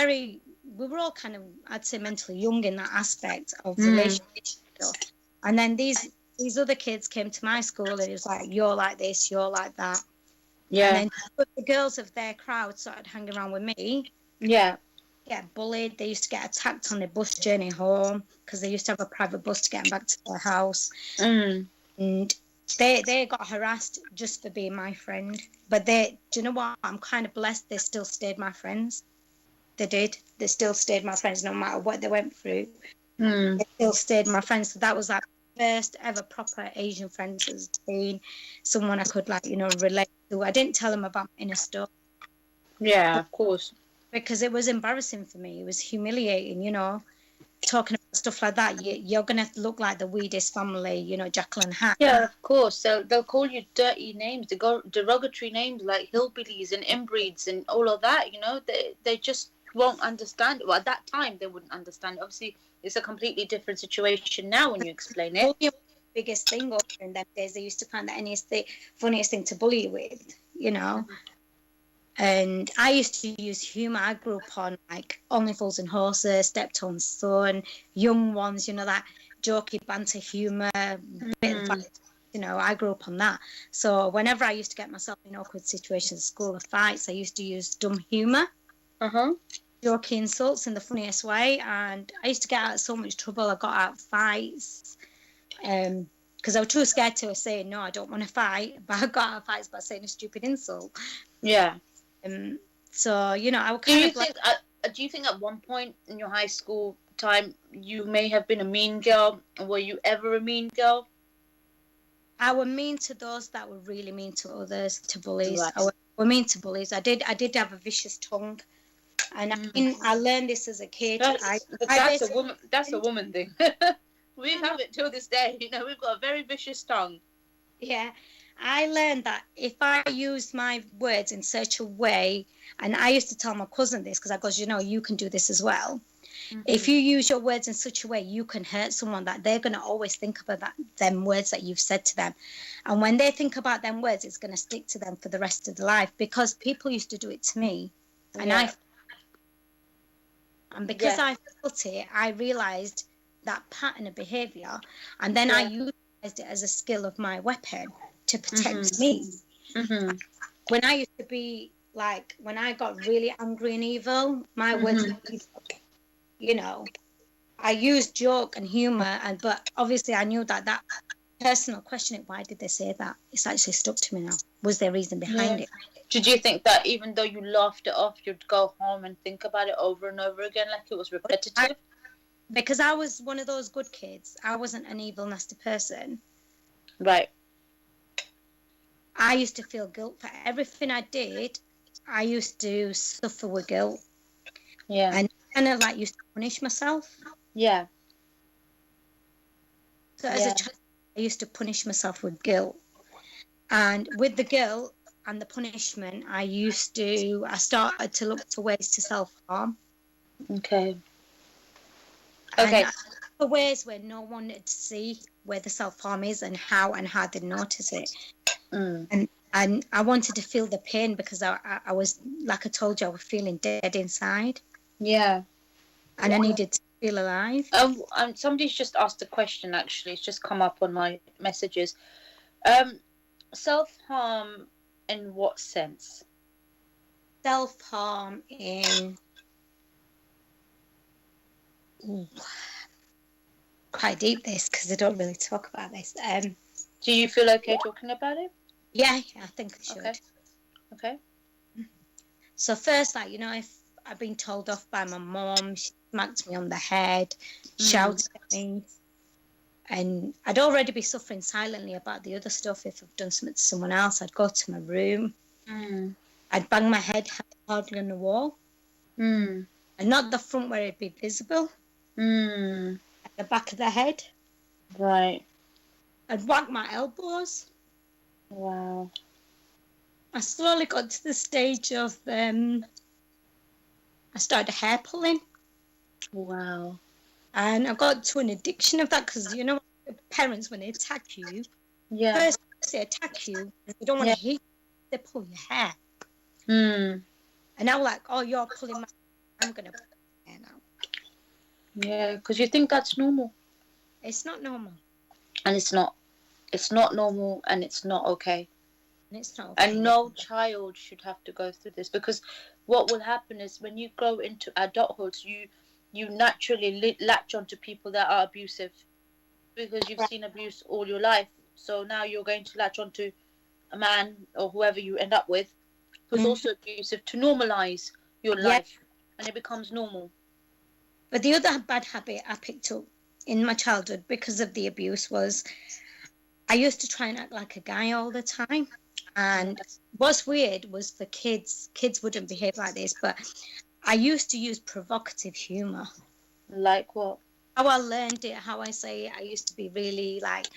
all kind of, I'd say, mentally young in that aspect of relationship. And then these other kids came to my school, and it was like, you're like this, you're like that. Yeah. And then the girls of their crowd started hanging around with me. Yeah. Get bullied. They used to get attacked on their bus journey home because they used to have a private bus to get them back to their house. And they got harassed just for being my friend. But do you know what? I'm kind of blessed. They still stayed my friends. They did. They still stayed my friends no matter what they went through. They still stayed my friends. So that was like first ever proper Asian friends as being someone I could, like, you know, relate to. I didn't tell them about my inner stuff. Yeah, of course. Because it was embarrassing for me. It was humiliating, you know, talking about stuff like that. You're going to look like the weirdest family, you know, Jekyll and Hyde. Yeah, of course. They'll call you dirty names, derogatory names like hillbillies and inbreeds and all of that, you know. They just won't understand it. Well, at that time, they wouldn't understand it. Obviously, it's a completely different situation now when you explain it. The biggest thing in them days, they used to find the funniest thing to bully you with, you know. And I used to use humour. I grew up on, like, Only Fools and Horses, Stepped on Son, Young Ones, you know, that jokey banter humour, you know, I grew up on that. So whenever I used to get myself in awkward situations, school of fights, I used to use dumb humour. Jokey insults in the funniest way, and I used to get out of so much trouble. I got out of fights because I was too scared to say no, I don't want to fight, but I got out of fights by saying a stupid insult. Yeah. So, you know, I would do you think at one point in your high school time you may have been a mean girl? Were you ever a mean girl? I was mean to those that were really mean to others, to bullies. Right. I was mean to bullies. I did have a vicious tongue. And I learned this as a kid. That's a woman thing. We have it till this day. You know, we've got a very vicious tongue. Yeah, I learned that if I used my words in such a way, and I used to tell my cousin this because I goes, you know, you can do this as well. If you use your words in such a way, you can hurt someone, that they're going to always think about them words that you've said to them. And when they think about them words, it's going to stick to them for the rest of their life, because people used to do it to me. And because I felt it, I realised that pattern of behaviour, and then I utilised it as a skill of my weapon to protect me. When I used to be, like, when I got really angry and evil, my words, you know, I used joke and humor, but obviously I knew that personal question, why did they say that? It's actually stuck to me now. Was there a reason behind it? Did you think that even though you laughed it off, you'd go home and think about it over and over again, like it was repetitive? Because I was one of those good kids. I wasn't an evil, nasty person. Right. I used to feel guilt for everything I did. I used to suffer with guilt. Yeah. And kind of like used to punish myself. Yeah. So as a child, I used to punish myself with guilt. And with the guilt and the punishment, I started to look for ways to self-harm. Okay. And for ways where no one would see where the self-harm is and how they'd notice it. And I wanted to feel the pain because I was, like I told you, I was feeling dead inside. Yeah. And I needed to feel alive. Somebody's just asked a question, actually. It's just come up on my messages. Self-harm in what sense? Self-harm in... Ooh, quite deep, this, because I don't really talk about this. Do you feel okay talking about it? Yeah, I think I should. Okay. So first, like, if I've been told off by my mom, she smacked me on the head, shouted at me, and I'd already be suffering silently about the other stuff. If I've done something to someone else, I'd go to my room, I'd bang my head hardly on the wall, and not the front where it'd be visible, at the back of the head. Right. I'd whack my elbows. Wow. I slowly got to the stage of I started hair pulling. Wow. And I got to an addiction of that because, parents, when they attack you, first they attack you, they don't want to hit you, they pull your hair. And I'm like, oh, you're pulling my hair, I'm going to pull your hair now. Yeah, because you think that's normal. It's not normal. And it's not. It's not normal and it's not okay. And it's not okay. And no child should have to go through this, because what will happen is when you grow into adulthood, you naturally latch onto people that are abusive because you've seen abuse all your life. So now you're going to latch onto a man or whoever you end up with who's also abusive to normalize your life, and it becomes normal. But the other bad habit I picked up in my childhood because of the abuse was I used to try and act like a guy all the time. And what's weird was for kids wouldn't behave like this, but I used to use provocative humour. Like what? How I learned it, how I say it, I used to be really like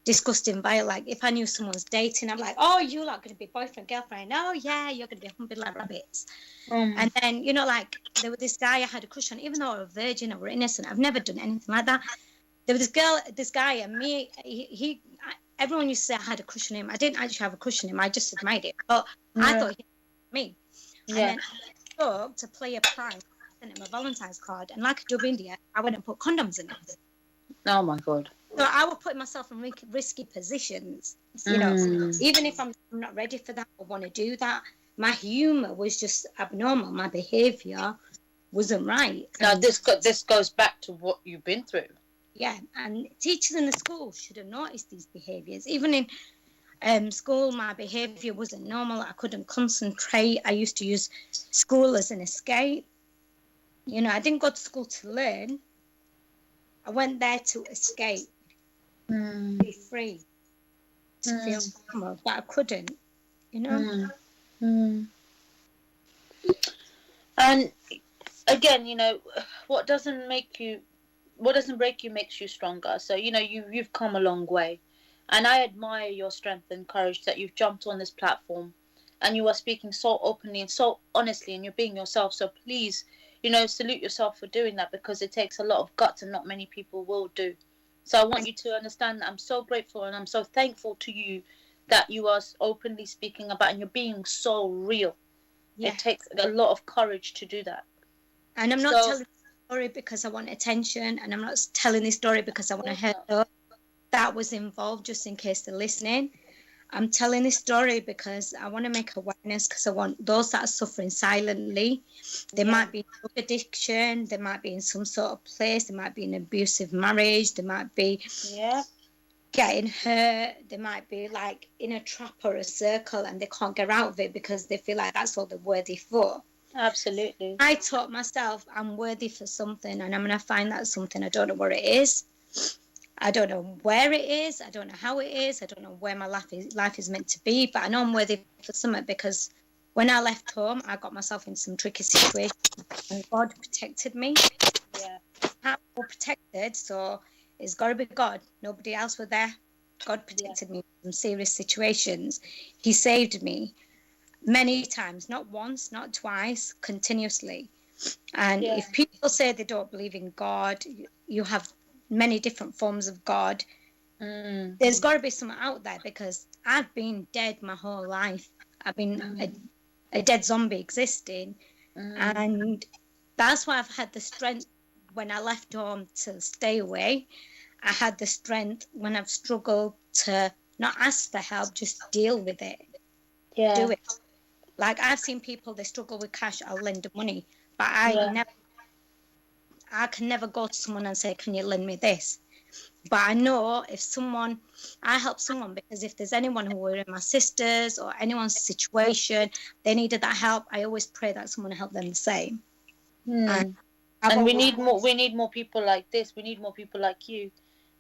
disgusting by it. Like if I knew someone's dating, I'm like, oh, you're not going to be boyfriend, girlfriend. Oh, yeah, you're going to be humping like rabbits. And then, like there was this guy I had a crush on, even though I was a virgin, I were innocent. I've never done anything like that. There was this guy, and me, everyone used to say I had a crush on him. I didn't actually have a crush on him. I just admired it. But I thought he was me. And then I spoke to play a prank. I sent him a Valentine's card. And like a dub India, I went and put condoms in it. Oh, my God. So I would put myself in risky positions. Even if I'm not ready for that or want to do that, my humour was just abnormal. My behaviour wasn't right. Now, this goes back to what you've been through. Yeah, and teachers in the school should have noticed these behaviours. Even in school, my behaviour wasn't normal. I couldn't concentrate. I used to use school as an escape. I didn't go to school to learn. I went there to escape, be free, to feel normal, but I couldn't, And again, what doesn't break you makes you stronger. So, you've come a long way. And I admire your strength and courage that you've jumped on this platform and you are speaking so openly and so honestly, and you're being yourself. So please, salute yourself for doing that, because it takes a lot of guts and not many people will do. So I want you to understand that I'm so grateful and I'm so thankful to you that you are openly speaking about, and you're being so real. Yeah. It takes a lot of courage to do that. And I'm not telling story because I want attention, and I'm not telling this story because I want to hurt those that was involved, just in case they're listening. I'm telling this story because I want to make awareness, because I want those that are suffering silently. They might be in drug addiction, they might be in some sort of place, they might be in abusive marriage, they might be getting hurt, they might be like in a trap or a circle and they can't get out of it because they feel like that's all they're worthy for. Absolutely. I taught myself I'm worthy for something, and I'm going to find that something. I don't know what it is. I don't know where it is. I don't know how it is. I don't know where my life is meant to be, but I know I'm worthy for something, because when I left home, I got myself in some tricky situations and God protected me. Yeah. I'm protected, so it's got to be God. Nobody else were there. God protected me from serious situations. He saved me many times, not once, not twice, continuously. And if people say they don't believe in God, you have many different forms of God. There's got to be something out there, because I've been dead my whole life. I've been a dead zombie existing. And that's why I've had the strength when I left home to stay away. I had the strength when I've struggled to not ask for help, just deal with it. Do it. Like, I've seen people, they struggle with cash, I'll lend them money. But I can never go to someone and say, can you lend me this? But I know if I help someone, because if there's anyone who were in my sisters or anyone's situation, they needed that help, I always pray that someone help them the same. And we need more people like this. We need more people like you,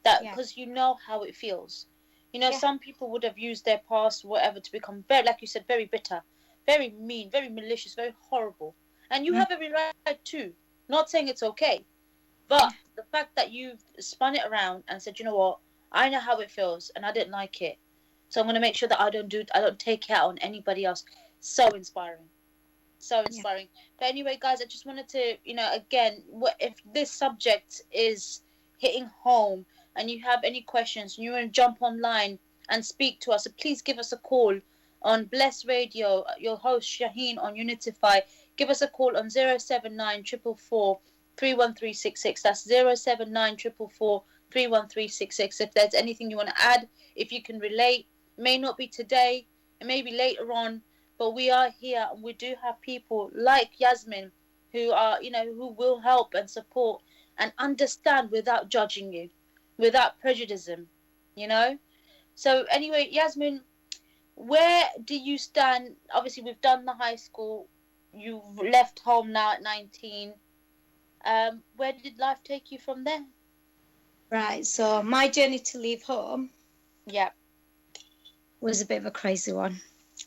because you know how it feels. You know, some people would have used their past, whatever, to become very, like you said, very bitter, very mean, very malicious, very horrible. And you have every right to. Not saying it's okay, but the fact that you've spun it around and said, you know what, I know how it feels, and I didn't like it, so I'm going to make sure that I don't take it out on anybody else. So inspiring. So inspiring. But anyway, guys, I just wanted to, again, if this subject is hitting home and you have any questions and you want to jump online and speak to us, so please give us a call on Bless Radio. Your host Shaheen on Unitify. Give us a call on 079 444 31366. That's 079 444 31366. If there's anything you want to add, if you can relate, it may not be today, it may be later on, but we are here and we do have people like Yasmin who are, who will help and support and understand without judging you, without prejudice, So anyway, Yasmin, where do you stand? Obviously, we've done the high school. You've left home now at 19. Where did life take you from there? Right, so my journey to leave home was a bit of a crazy one,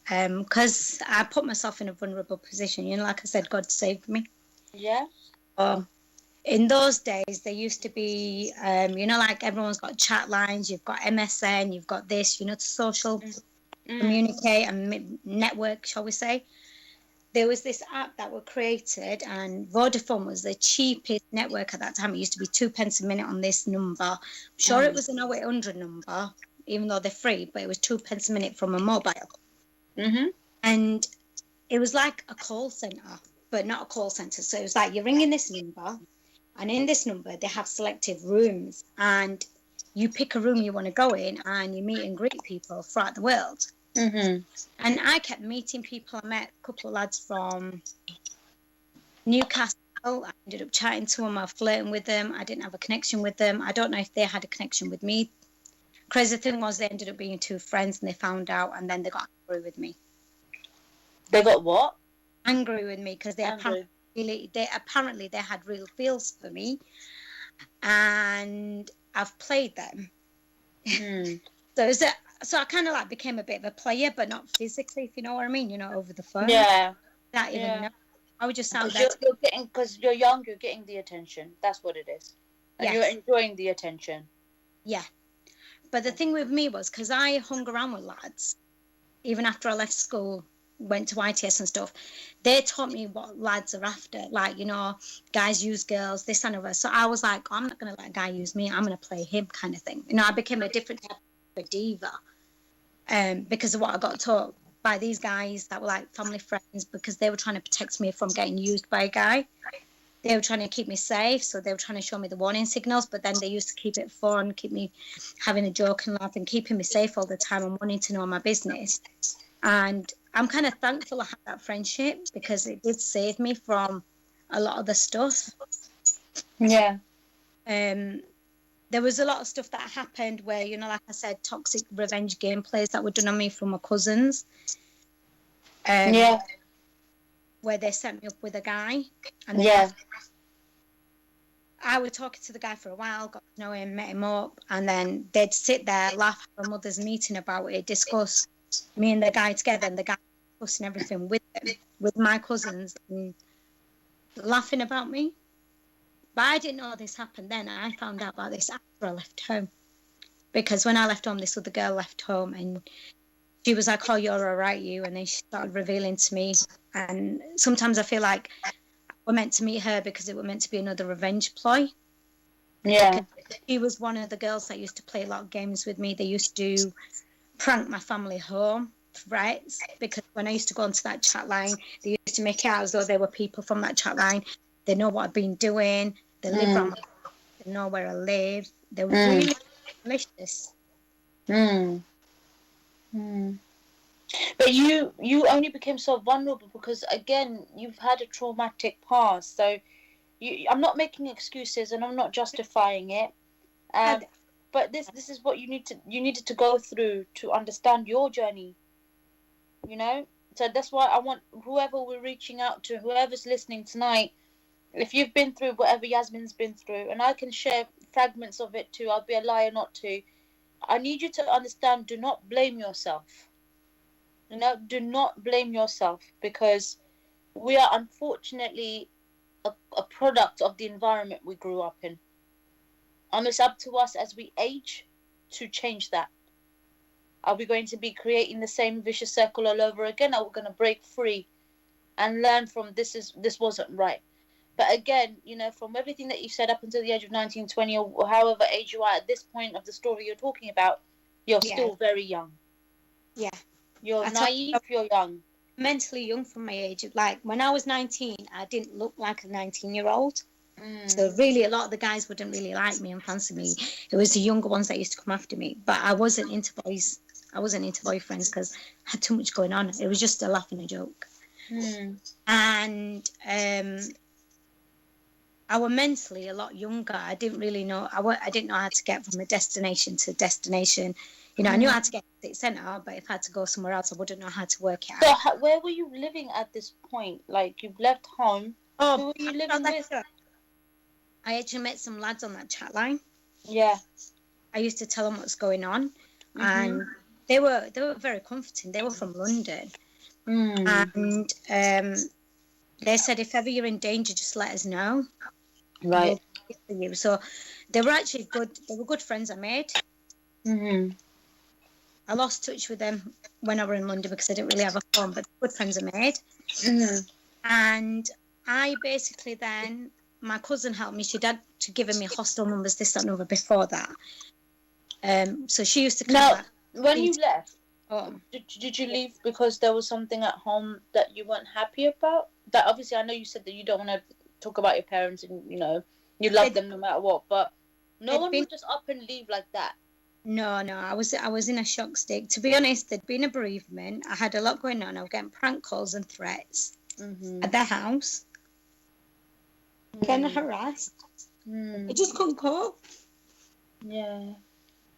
because I put myself in a vulnerable position. Like I said, God saved me. In those days, there used to be, like everyone's got chat lines, you've got MSN, you've got this, to social communicate and network, shall we say. There was this app that were created, and Vodafone was the cheapest network at that time. It used to be 2 pence a minute on this number. I'm sure it was an 0800 number, even though they're free, but it was 2 pence a minute from a mobile. And it was like a call center, but not a call center. So it was like you're ringing this number, and in this number they have selective rooms, and you pick a room you want to go in, and you meet and greet people throughout the world. And I kept meeting people. I met a couple of lads from Newcastle. I ended up chatting to them, I was flirting with them. I didn't have a connection with them. I don't know if they had a connection with me. Crazy thing was, they ended up being two friends, and they found out, and then they got angry with me. They got what? Angry with me, because they apparently they had real feels for me, and I've played them. So I kind of like became a bit of a player, but not physically, if you know what I mean. Over the phone. Not even know. I would just sound that. Because you're young, you're getting the attention. That's what it is. And you're enjoying the attention. Yeah. But the thing with me was, because I hung around with lads, even after I left school, went to ITS and stuff, they taught me what lads are after. Like, guys use girls, this and that. So I was like, I'm not going to let a guy use me. I'm going to play him, kind of thing. I became a different type of diva because of what I got taught by these guys that were like family friends, because they were trying to protect me from getting used by a guy. they were trying to keep me safe, so they were trying to show me the warning signals, but then they used to keep it fun, keep me having a joke and laugh and keeping me safe all the time and wanting to know my business. And I'm kind of thankful I had that friendship because it did save me from a lot of the stuff. Yeah. There was a lot of stuff that happened where, you know, like I said, toxic revenge gameplays that were done on me from my cousins. Yeah. Where they set me up with a guy. And Yeah. I was talking to the guy for a while, got to know him, met him up, and then they'd sit there, laugh, have a mother's meeting about it, discuss me and the guy together, and the guy discussing everything with them, with my cousins, and laughing about me. But I didn't know this happened then. I found out about this after I left home. Because when I left home, this other girl left home, and she was like, "Oh, you're all right, you." And then she started revealing to me. And sometimes I feel like we're meant to meet her because it was meant to be another revenge ploy. Yeah. She was one of the girls that used to play a lot of games with me. They used to prank my family home, threats, because when I used to go onto that chat line, they used to make it out as though there were people from that chat line. They know what I've been doing. They live around my house. They know where I live. They were really malicious. But you only became so vulnerable because, again, you've had a traumatic past. So I'm not making excuses and I'm not justifying it. But this is what you needed to go through to understand your journey. You know? So that's why I want whoever we're reaching out to, whoever's listening tonight, if you've been through whatever Yasmin's been through, and I can share fragments of it too, I'll be a liar not to. I need you to understand, do not blame yourself. You know, do not blame yourself because we are unfortunately a product of the environment we grew up in. And it's up to us as we age to change that. Are we going to be creating the same vicious circle all over again? Or are we going to break free and learn from this wasn't right? But again, you know, from everything that you've said up until the age of 19, 20, or however age you are at this point of the story you're talking about, you're still very young. Yeah. You're naive, you're young. Mentally young for my age. Like, when I was 19, I didn't look like a 19-year-old. So really, a lot of the guys wouldn't really like me and fancy me. It was the younger ones that used to come after me. But I wasn't into boys. I wasn't into boyfriends because I had too much going on. It was just a laugh and a joke. And I was mentally a lot younger. I didn't really know. I didn't know how to get from a destination to destination. You know, I knew how to get to the city centre, but if I had to go somewhere else, I wouldn't know how to work it out. So where were you living at this point? Like, you've left home. Who were you living with? I actually met some lads on that chat line. Yeah. I used to tell them what's going on, and they were very comforting. They were from London, and they said if ever you're in danger, just let us know. Right. For you. So they were actually good. They were good friends I made. I lost touch with them when I were in London because I didn't really have a phone, but good friends I made. And I basically then, my cousin helped me. She'd had to give me hostel numbers, this, that, and other before that. So she used to come back. When you left, did you leave because there was something at home that you weren't happy about? That obviously, I know you said that you don't want to talk about your parents and, you know, you love them no matter what, but no one would just up and leave like that. No, I was in a shock state. To be honest, there'd been a bereavement. I had a lot going on. I was getting prank calls and threats at their house. Getting harassed. I just couldn't cope. Yeah.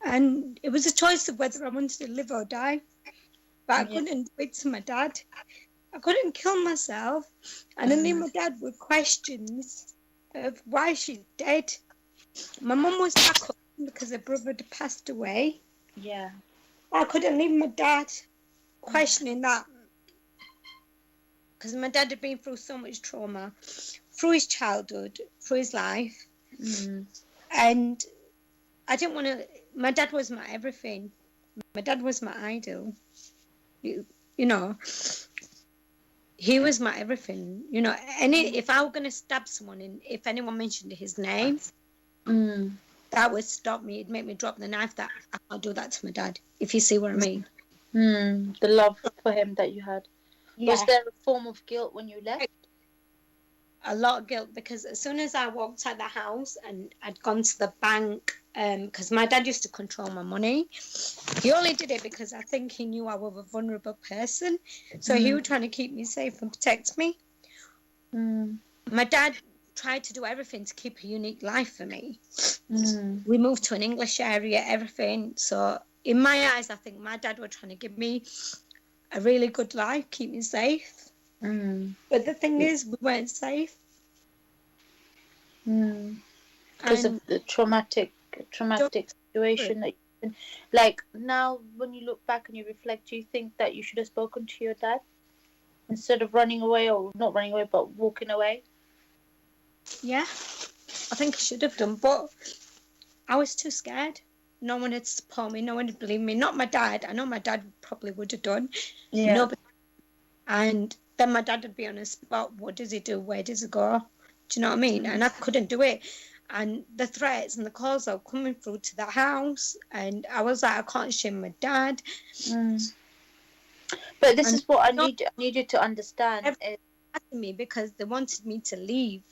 And it was a choice of whether I wanted to live or die. But I couldn't do it to my dad. I couldn't kill myself. And then leave my dad with questions of why she's dead. My mum was back home because her brother had passed away. Yeah. I couldn't leave my dad questioning that. Because my dad had been through so much trauma, through his childhood, through his life. And I didn't want to... My dad was my everything. My dad was my idol. You know, he was my everything. You know, if I were going to stab someone, and if anyone mentioned his name, that would stop me. It'd make me drop the knife. That I can't do that to my dad, if you see what I mean. The love for him that you had. Was there a form of guilt when you left? a lot of guilt, because as soon as I walked out the house and I'd gone to the bank, because my dad used to control my money. He only did it because I think he knew I was a vulnerable person. So he was trying to keep me safe and protect me. My dad tried to do everything to keep a unique life for me. We moved to an English area, everything. So in my eyes, I think my dad was trying to give me a really good life, keep me safe. But the thing is, we weren't safe. Because of the traumatic situation that you've been. Like, now when you look back and you reflect, do you think that you should have spoken to your dad instead of running away, or not running away but walking away? Yeah, I think I should have done, but I was too scared. No one had support me, no one had believed me. Not my dad. I know my dad probably would have done. Yeah. Nobody. And then my dad would be on the spot. What does he do? Where does he go? Do you know what I mean? And I couldn't do it. And the threats and the calls are coming through to the house, and I was like, I can't shame my dad. But this is what I need you to understand. Asking me because they wanted me to leave.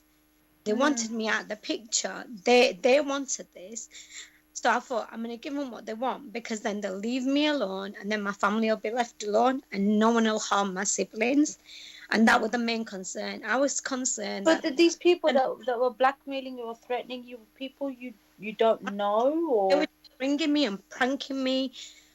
They wanted me out of the picture. They wanted this. So I thought, I'm going to give them what they want, because then they'll leave me alone, and then my family will be left alone, and no one will harm my siblings. And that was the main concern. I was concerned. But these people that were blackmailing you or threatening you, people you don't know, or they were ringing me and pranking me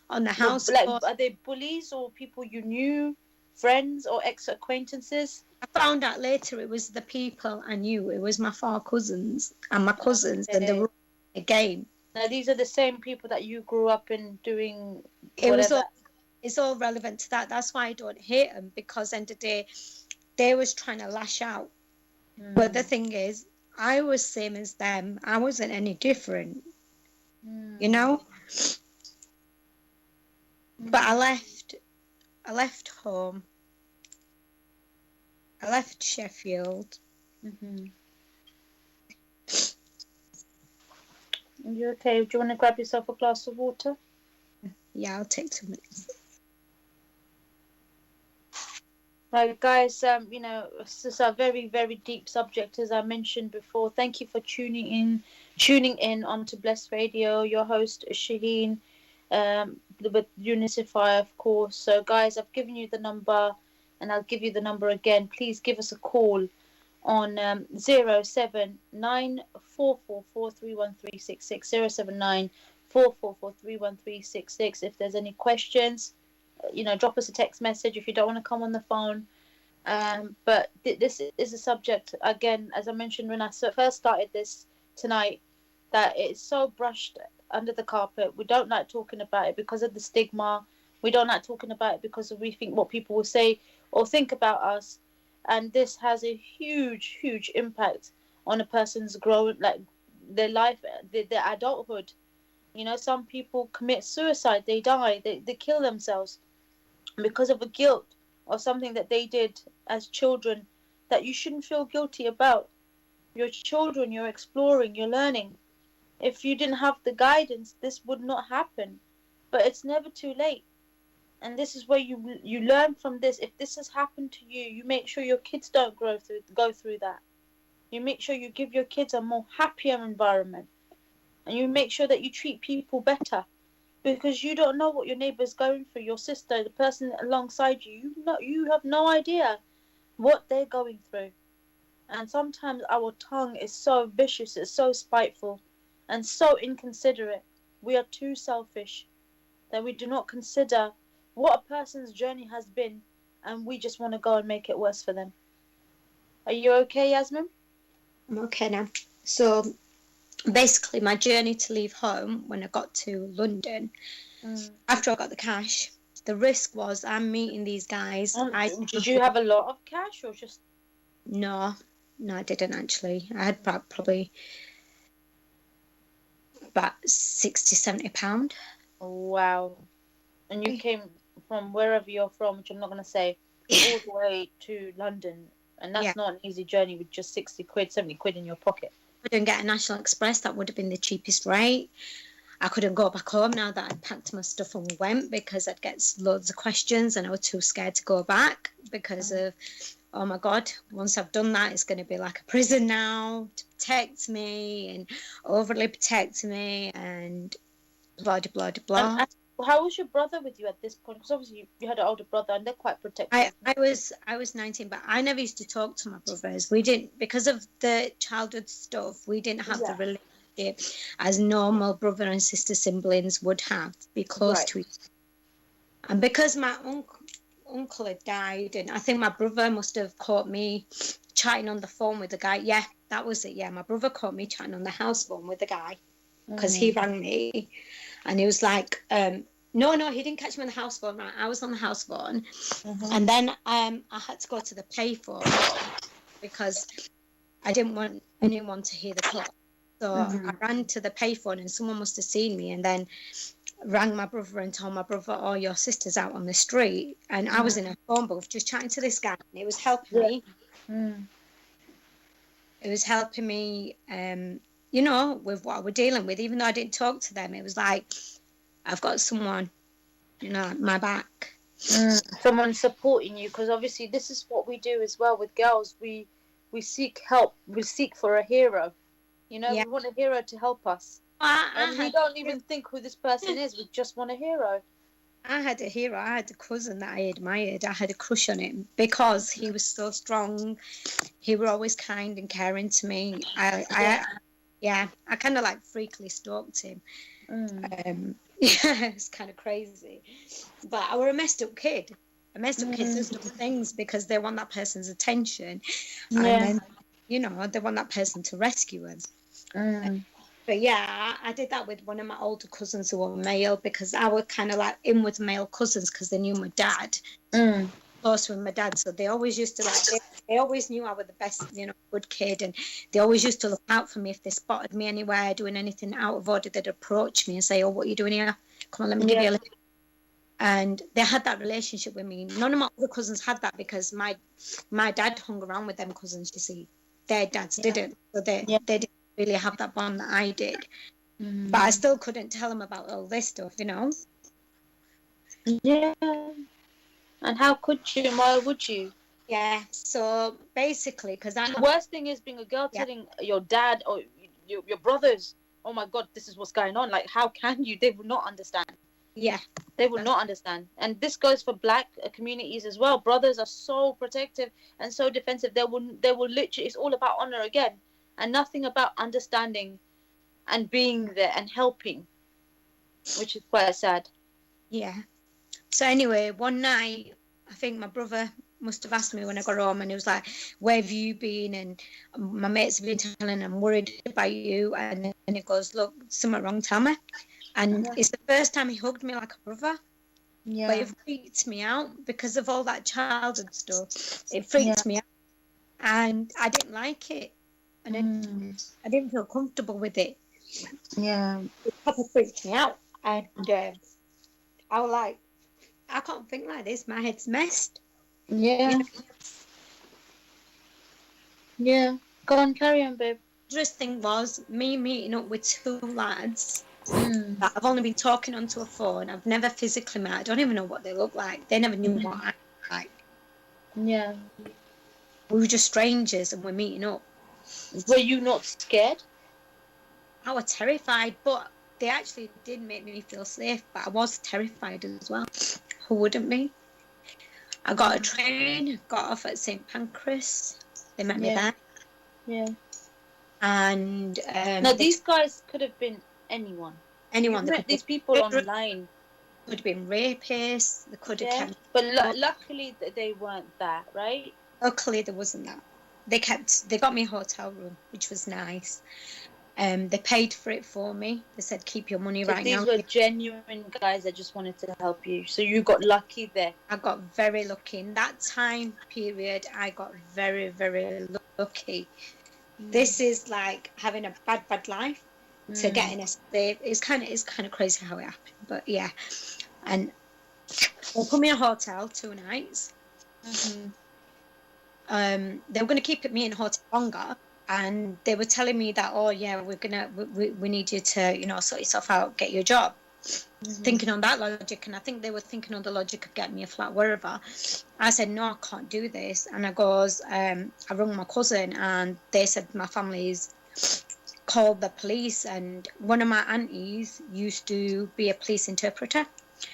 on the house. Like, are they bullies or people you knew, friends or ex-acquaintances? I found out later it was the people I knew. It was my 4 cousins and my cousins, and they were a game. Now, these are the same people that you grew up in doing whatever. It's all relevant to that. That's why I don't hate them, because end of the day, they was trying to lash out. But the thing is, I was same as them. I wasn't any different, you know? But I left home. I left Sheffield. Are you okay? Do you want to grab yourself a glass of water? Yeah, I'll take 2 minutes. Right, guys, you know, this is a very, very deep subject, as I mentioned before. Thank you for tuning in onto Blessed Radio. Your host, Shaheen, with Unicify, of course. So, guys, I've given you the number, and I'll give you the number again. Please give us a call on 079 444 079 444 If there's any questions, you know, drop us a text message if you don't want to come on the phone. But this is a subject, again, as I mentioned when I first started this tonight, that it's so brushed under the carpet. We don't like talking about it because of the stigma. We don't like talking about it because we think what people will say or think about us. And this has a huge, huge impact on a person's growing, like their life, their adulthood. You know, some people commit suicide. They die. They kill themselves because of a guilt or something that they did as children that you shouldn't feel guilty about. You're children. You're exploring. You're learning. If you didn't have the guidance, this would not happen. But it's never too late. And this is where you learn from this. If this has happened to you, you make sure your kids don't go through that. You make sure you give your kids a more happier environment. And you make sure that you treat people better. Because you don't know what your neighbour's going through, your sister, the person alongside you. You have no idea what they're going through. And sometimes our tongue is so vicious, it's so spiteful, and so inconsiderate. We are too selfish that we do not consider what a person's journey has been, and we just want to go and make it worse for them. Are you okay, Yasmin? I'm okay now. So basically, my journey to leave home when I got to London, after I got the cash, the risk was I'm meeting these guys. Did you have a lot of cash or just? No, I didn't actually. I had probably about £60-70. Wow. And you came from wherever you're from, which I'm not going to say, all the way to London. And that's not an easy journey with just 60 quid, 70 quid in your pocket. I couldn't get a National Express. That would have been the cheapest rate. I couldn't go back home now that I'd packed my stuff and went, because I'd get loads of questions and I was too scared to go back because of oh my God, once I've done that, it's going to be like a prison now to protect me and overly protect me and blah, blah, blah, blah. And how was your brother with you at this point? Because obviously you had an older brother and they're quite protective. I was 19, but I never used to talk to my brothers. We didn't, because of the childhood stuff, we didn't have the relationship as normal brother and sister siblings would have, be close to each other. And because my uncle had died, and I think my brother must have caught me chatting on the phone with the guy. Yeah, that was it. Yeah, my brother caught me chatting on the house phone with the guy because he rang me, and he was like, no, he didn't catch me on the house phone. Right, I was on the house phone, and then I had to go to the payphone because I didn't want anyone to hear the call. So I ran to the payphone, and someone must have seen me, and then rang my brother and told my brother, oh, your sister's out on the street. And I was in a phone booth just chatting to this guy, and it was helping me. It was helping me, you know, with what we're dealing with. Even though I didn't talk to them, it was like, I've got someone, you know, at my back. Someone supporting you, because obviously this is what we do as well with girls. We seek help. We seek for a hero. You know, we want a hero to help us. And we don't even think who this person is. We just want a hero. I had a hero. I had a cousin that I admired. I had a crush on him because he was so strong. He was always kind and caring to me. I kind of like freakily stalked him. It's kind of crazy. But I were a messed up kid. A messed up kid does dumb things because they want that person's attention. And then, you know, they want that person to rescue them. But yeah, I did that with one of my older cousins who were male because I was kind of like in with male cousins because they knew my dad, close with my dad. So they always used to like, they always knew I was the best, you know, good kid. And they always used to look out for me if they spotted me anywhere doing anything out of order. They'd approach me and say, oh, what are you doing here? Come on, let me give you a lift. And they had that relationship with me. None of my other cousins had that because my dad hung around with them cousins, you see. Their dads didn't. So they didn't really have that bond that I did. But I still couldn't tell them about all this stuff, you know. Yeah. And how could you? Why would you? Yeah. So basically, because the worst thing is being a girl telling your dad or your brothers, oh my God, this is what's going on. Like, how can you? They would not understand. Yeah. They would not understand. And this goes for black communities as well. Brothers are so protective and so defensive. They will literally, it's all about honor again. And nothing about understanding and being there and helping, which is quite sad. Yeah. So anyway, one night, I think my brother must have asked me when I got home, and he was like, where have you been? And my mates have been telling him, I'm worried about you. And he goes, look, something wrong, tell me. And it's the first time he hugged me like a brother. Yeah. But it freaked me out because of all that childhood stuff. It freaked me out. And I didn't like it. And I didn't feel comfortable with it. Yeah. It probably freaked me out. And I was like, I can't think like this. My head's messed. Yeah. Yeah. Go on, carry on, babe. The interesting thing was me meeting up with two lads that I've only been talking onto a phone. I've never physically met. I don't even know what they look like. They never knew what I looked like. Yeah. We were just strangers and we're meeting up. Were you not scared? I was terrified, but they actually did make me feel safe, but I was terrified as well. Who wouldn't be? I got a train, got off at St. Pancras. They met me there. Yeah. And now these guys could have been anyone. Anyone. They met these people online. Could have been rapists. They could have kept. But luckily they weren't that, right? Luckily there wasn't that. They got me a hotel room, which was nice. They paid for it for me. They said, keep your money right now. These were genuine guys that just wanted to help you. So you got lucky there. I got very lucky. In that time period, I got very, very lucky. This is like having a bad life to getting a slave. It's kind of crazy how it happened. But yeah. And they put me in a hotel 2 nights. They were going to keep me in a hotel longer. And they were telling me that, oh yeah, we need you to, you know, sort yourself out, get your job. thinking on that logic, and I think they were thinking on the logic of getting me a flat wherever. I said, no, I can't do this. And I rung my cousin, and they said my family's called the police, and one of my aunties used to be a police interpreter.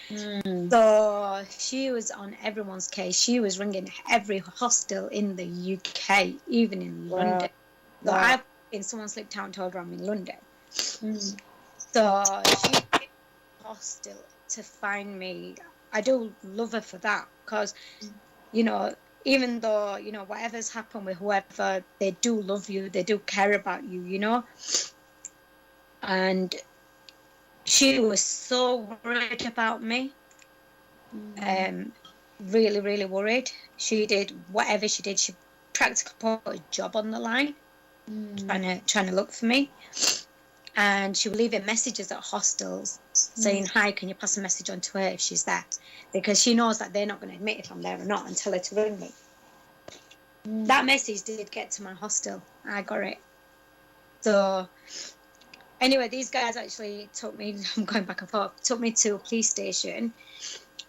So she was on everyone's case. She was ringing every hostel in the UK, even in London. So I've been, someone slipped out and told her I'm in London. So she came to the hostel to find me. I do love her for that, because, you know, even though, you know, whatever's happened with whoever, they do love you, they do care about you, you know. And she was so worried about me. Really, really worried. She did whatever she did. She practically put a job on the line, trying to look for me. And she would leave messages at hostels saying, hi, can you pass a message on to her if she's there? Because she knows that they're not going to admit if I'm there or not and tell her to ring me. That message did get to my hostel. I got it. So anyway, these guys actually took me, I'm going back and forth, took me to a police station.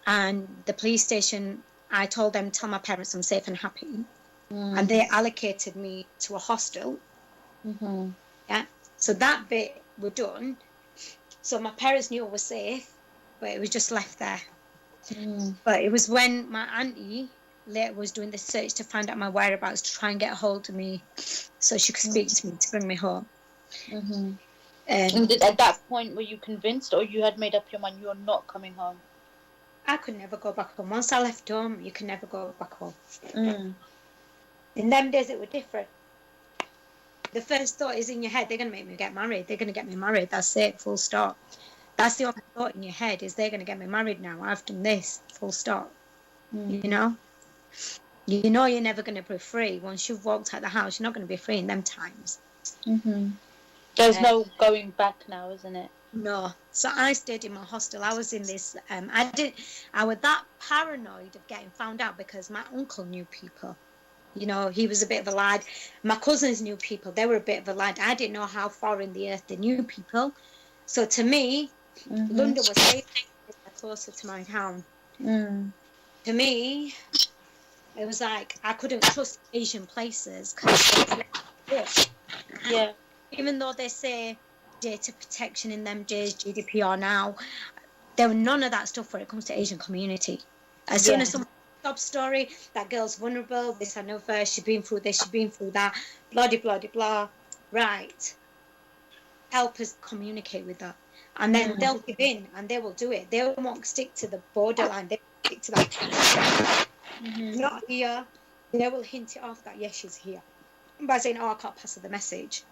And the police station, I told them, tell my parents I'm safe and happy. And they allocated me to a hostel. Yeah. So that bit were done. So my parents knew I was safe, but it was just left there. But it was when my auntie later was doing the search to find out my whereabouts, to try and get a hold of me so she could speak to me to bring me home. And at that point, were you convinced, or you had made up your mind you're not coming home? I could never go back home. Once I left home, you can never go back home. In them days, it was different. The first thought is in your head, they're going to make me get married. They're going to get me married. That's it, full stop. That's the only thought in your head, is they're going to get me married now. I've done this, full stop. You know? You know you're never going to be free. Once you've walked out the house, you're not going to be free in them times. There's no going back now, isn't it? No. So I stayed in my hostel. I was in this, I was that paranoid of getting found out because my uncle knew people. You know, he was a bit of a lad. My cousins knew people. They were a bit of a lad. I didn't know how far in the earth they knew people. So to me, London was safe, closer to my town. To me, it was like I couldn't trust Asian places because even though they say data protection in them days, GDPR now, there were none of that stuff when it comes to Asian community. As soon as someone job story, that girl's vulnerable, this and over, she's been through this, she's been through that, blah, blah, blah, blah. Right. Help us communicate with that. And then they'll give in and they will do it. They won't stick to the borderline. They will stick to that. Not here. They will hint it off that, yes, she's here. By saying, oh, I can't pass her the message.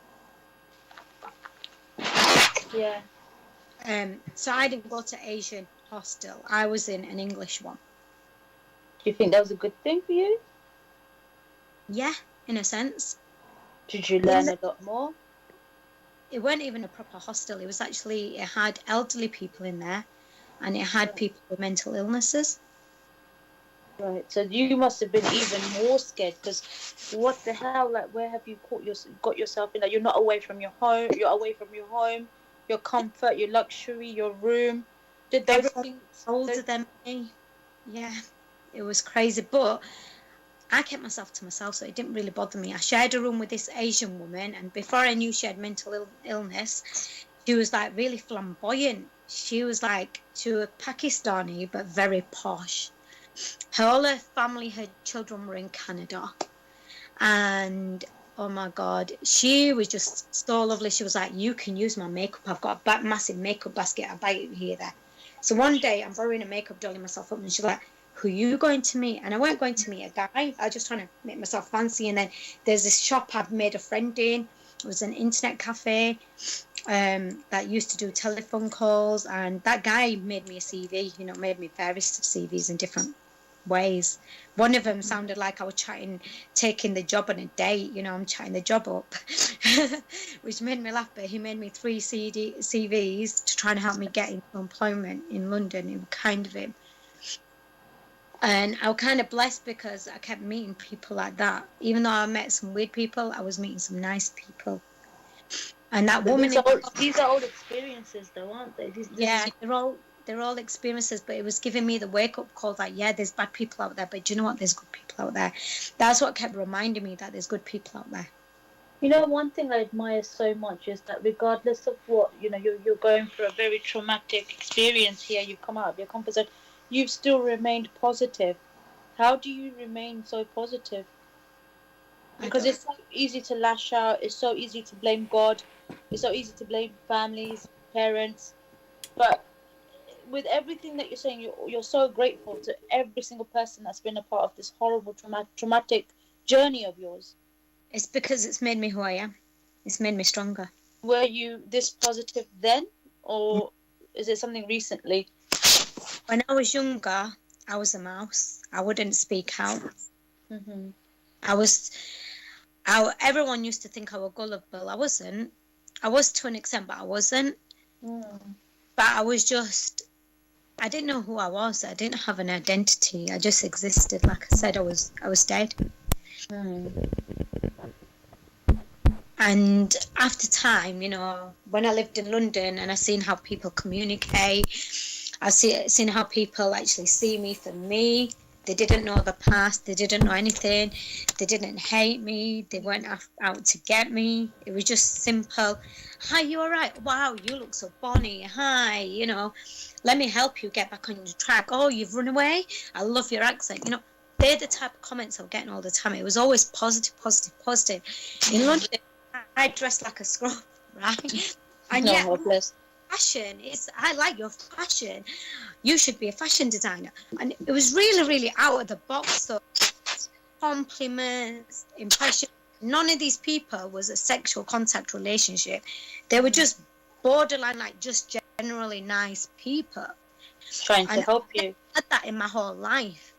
So I didn't go to Asian hostel. I was in an English one. Do you think that was a good thing for you? Yeah, in a sense. Did you learn a lot more? It weren't even a proper hostel. It was actually, it had elderly people in there and it had people with mental illnesses. Right, so you must have been even more scared because what the hell, like, where have you got yourself in? Like, you're not away from your home, your comfort, your luxury, your room. Did those things older than me? Yeah, it was crazy, but I kept myself to myself, so it didn't really bother me. I shared a room with this Asian woman, and before I knew she had mental illness, she was like really flamboyant. She was Pakistani, but very posh. All her family, her children were in Canada, and oh my God, she was just so lovely. She was like, you can use my makeup. I've got a massive makeup basket. I'll buy it here, there. So one day I'm borrowing a makeup, dolling myself up, and she's like, who are you going to meet? And I weren't going to meet a guy. I was just trying to make myself fancy. And then there's this shop I've made a friend in. It was an internet cafe that used to do telephone calls. And that guy made me a CV, made me various CVs in different ways. One of them sounded like I was taking the job on a date. I'm chatting the job up, which made me laugh. But he made me 3 CVs to try and help me get into employment in London. It was kind of him. And I was kind of blessed because I kept meeting people like that. Even though I met some weird people, I was meeting some nice people. And that But woman, these are all experiences, though, aren't they? yeah, they're all experiences, but it was giving me the wake up call that yeah, there's bad people out there, but do you know what? There's good people out there. That's what kept reminding me that there's good people out there. You know, one thing I admire so much is that regardless of what, you know, you're going through a very traumatic experience here, you've come out of your comfort zone, you've still remained positive. How do you remain so positive? Because it's so easy to lash out, it's so easy to blame God, it's so easy to blame families, parents, but with everything that you're saying, you're so grateful to every single person that's been a part of this horrible, traumatic journey of yours. It's because it's made me who I am. It's made me stronger. Were you this positive then, or is it something recently? When I was younger, I was a mouse. I wouldn't speak out. Mm-hmm. Everyone used to think I was gullible. I wasn't. I was to an extent, but I wasn't. But I was just, I didn't know who I was. I didn't have an identity. I just existed. Like I said, I was dead. And after time, you know, when I lived in London and I seen how people communicate, I seen how people actually see me for me. They didn't know the past. They didn't know anything. They didn't hate me. They weren't out to get me. It was just simple. Hi, you all right? Wow, you look so bonny. Hi, you know, let me help you get back on your track. Oh, you've run away? I love your accent. You know, they're the type of comments I was getting all the time. It was always positive, positive, positive. In London, I dressed like a scrub, right? And No, yet, hopeless. fashion I like your fashion. You should be a fashion designer. And it was really, really out of the box. So compliments, impression. None of these people was a sexual contact relationship. They were just borderline, like just generally nice people. Trying to help you. I had that in my whole life.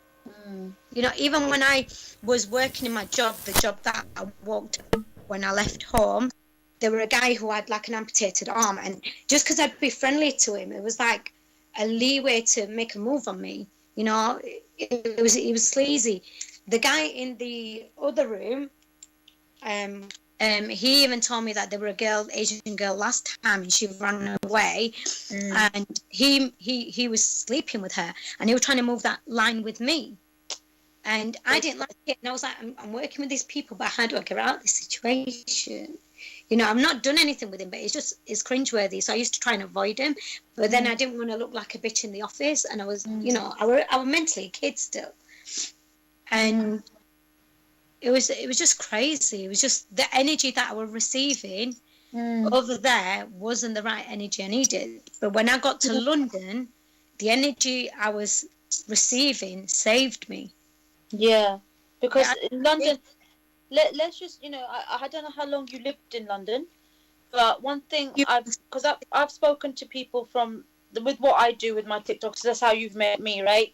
You know, even when I was working in my job, the job that I walked when I left home, there were a guy who had like an amputated arm, and just because I'd be friendly to him, it was like a leeway to make a move on me. You know, it was sleazy. The guy in the other room, he even told me that there were a girl, Asian girl, last time, and she ran away, and he was sleeping with her, and he was trying to move that line with me. And I didn't like it. And I was like, I'm working with these people, but how do I get out of this situation? You know, I've not done anything with him, but it's cringeworthy. So I used to try and avoid him. But then I didn't want to look like a bitch in the office. And I was, you know, I was mentally a kid still. And it was just crazy. It was just the energy that I was receiving over there wasn't the right energy I needed. But when I got to London, the energy I was receiving saved me. Yeah, because in London, let's just, you know, I don't know how long you lived in London, but one thing I've spoken to people with what I do with my TikToks, that's how you've met me, right?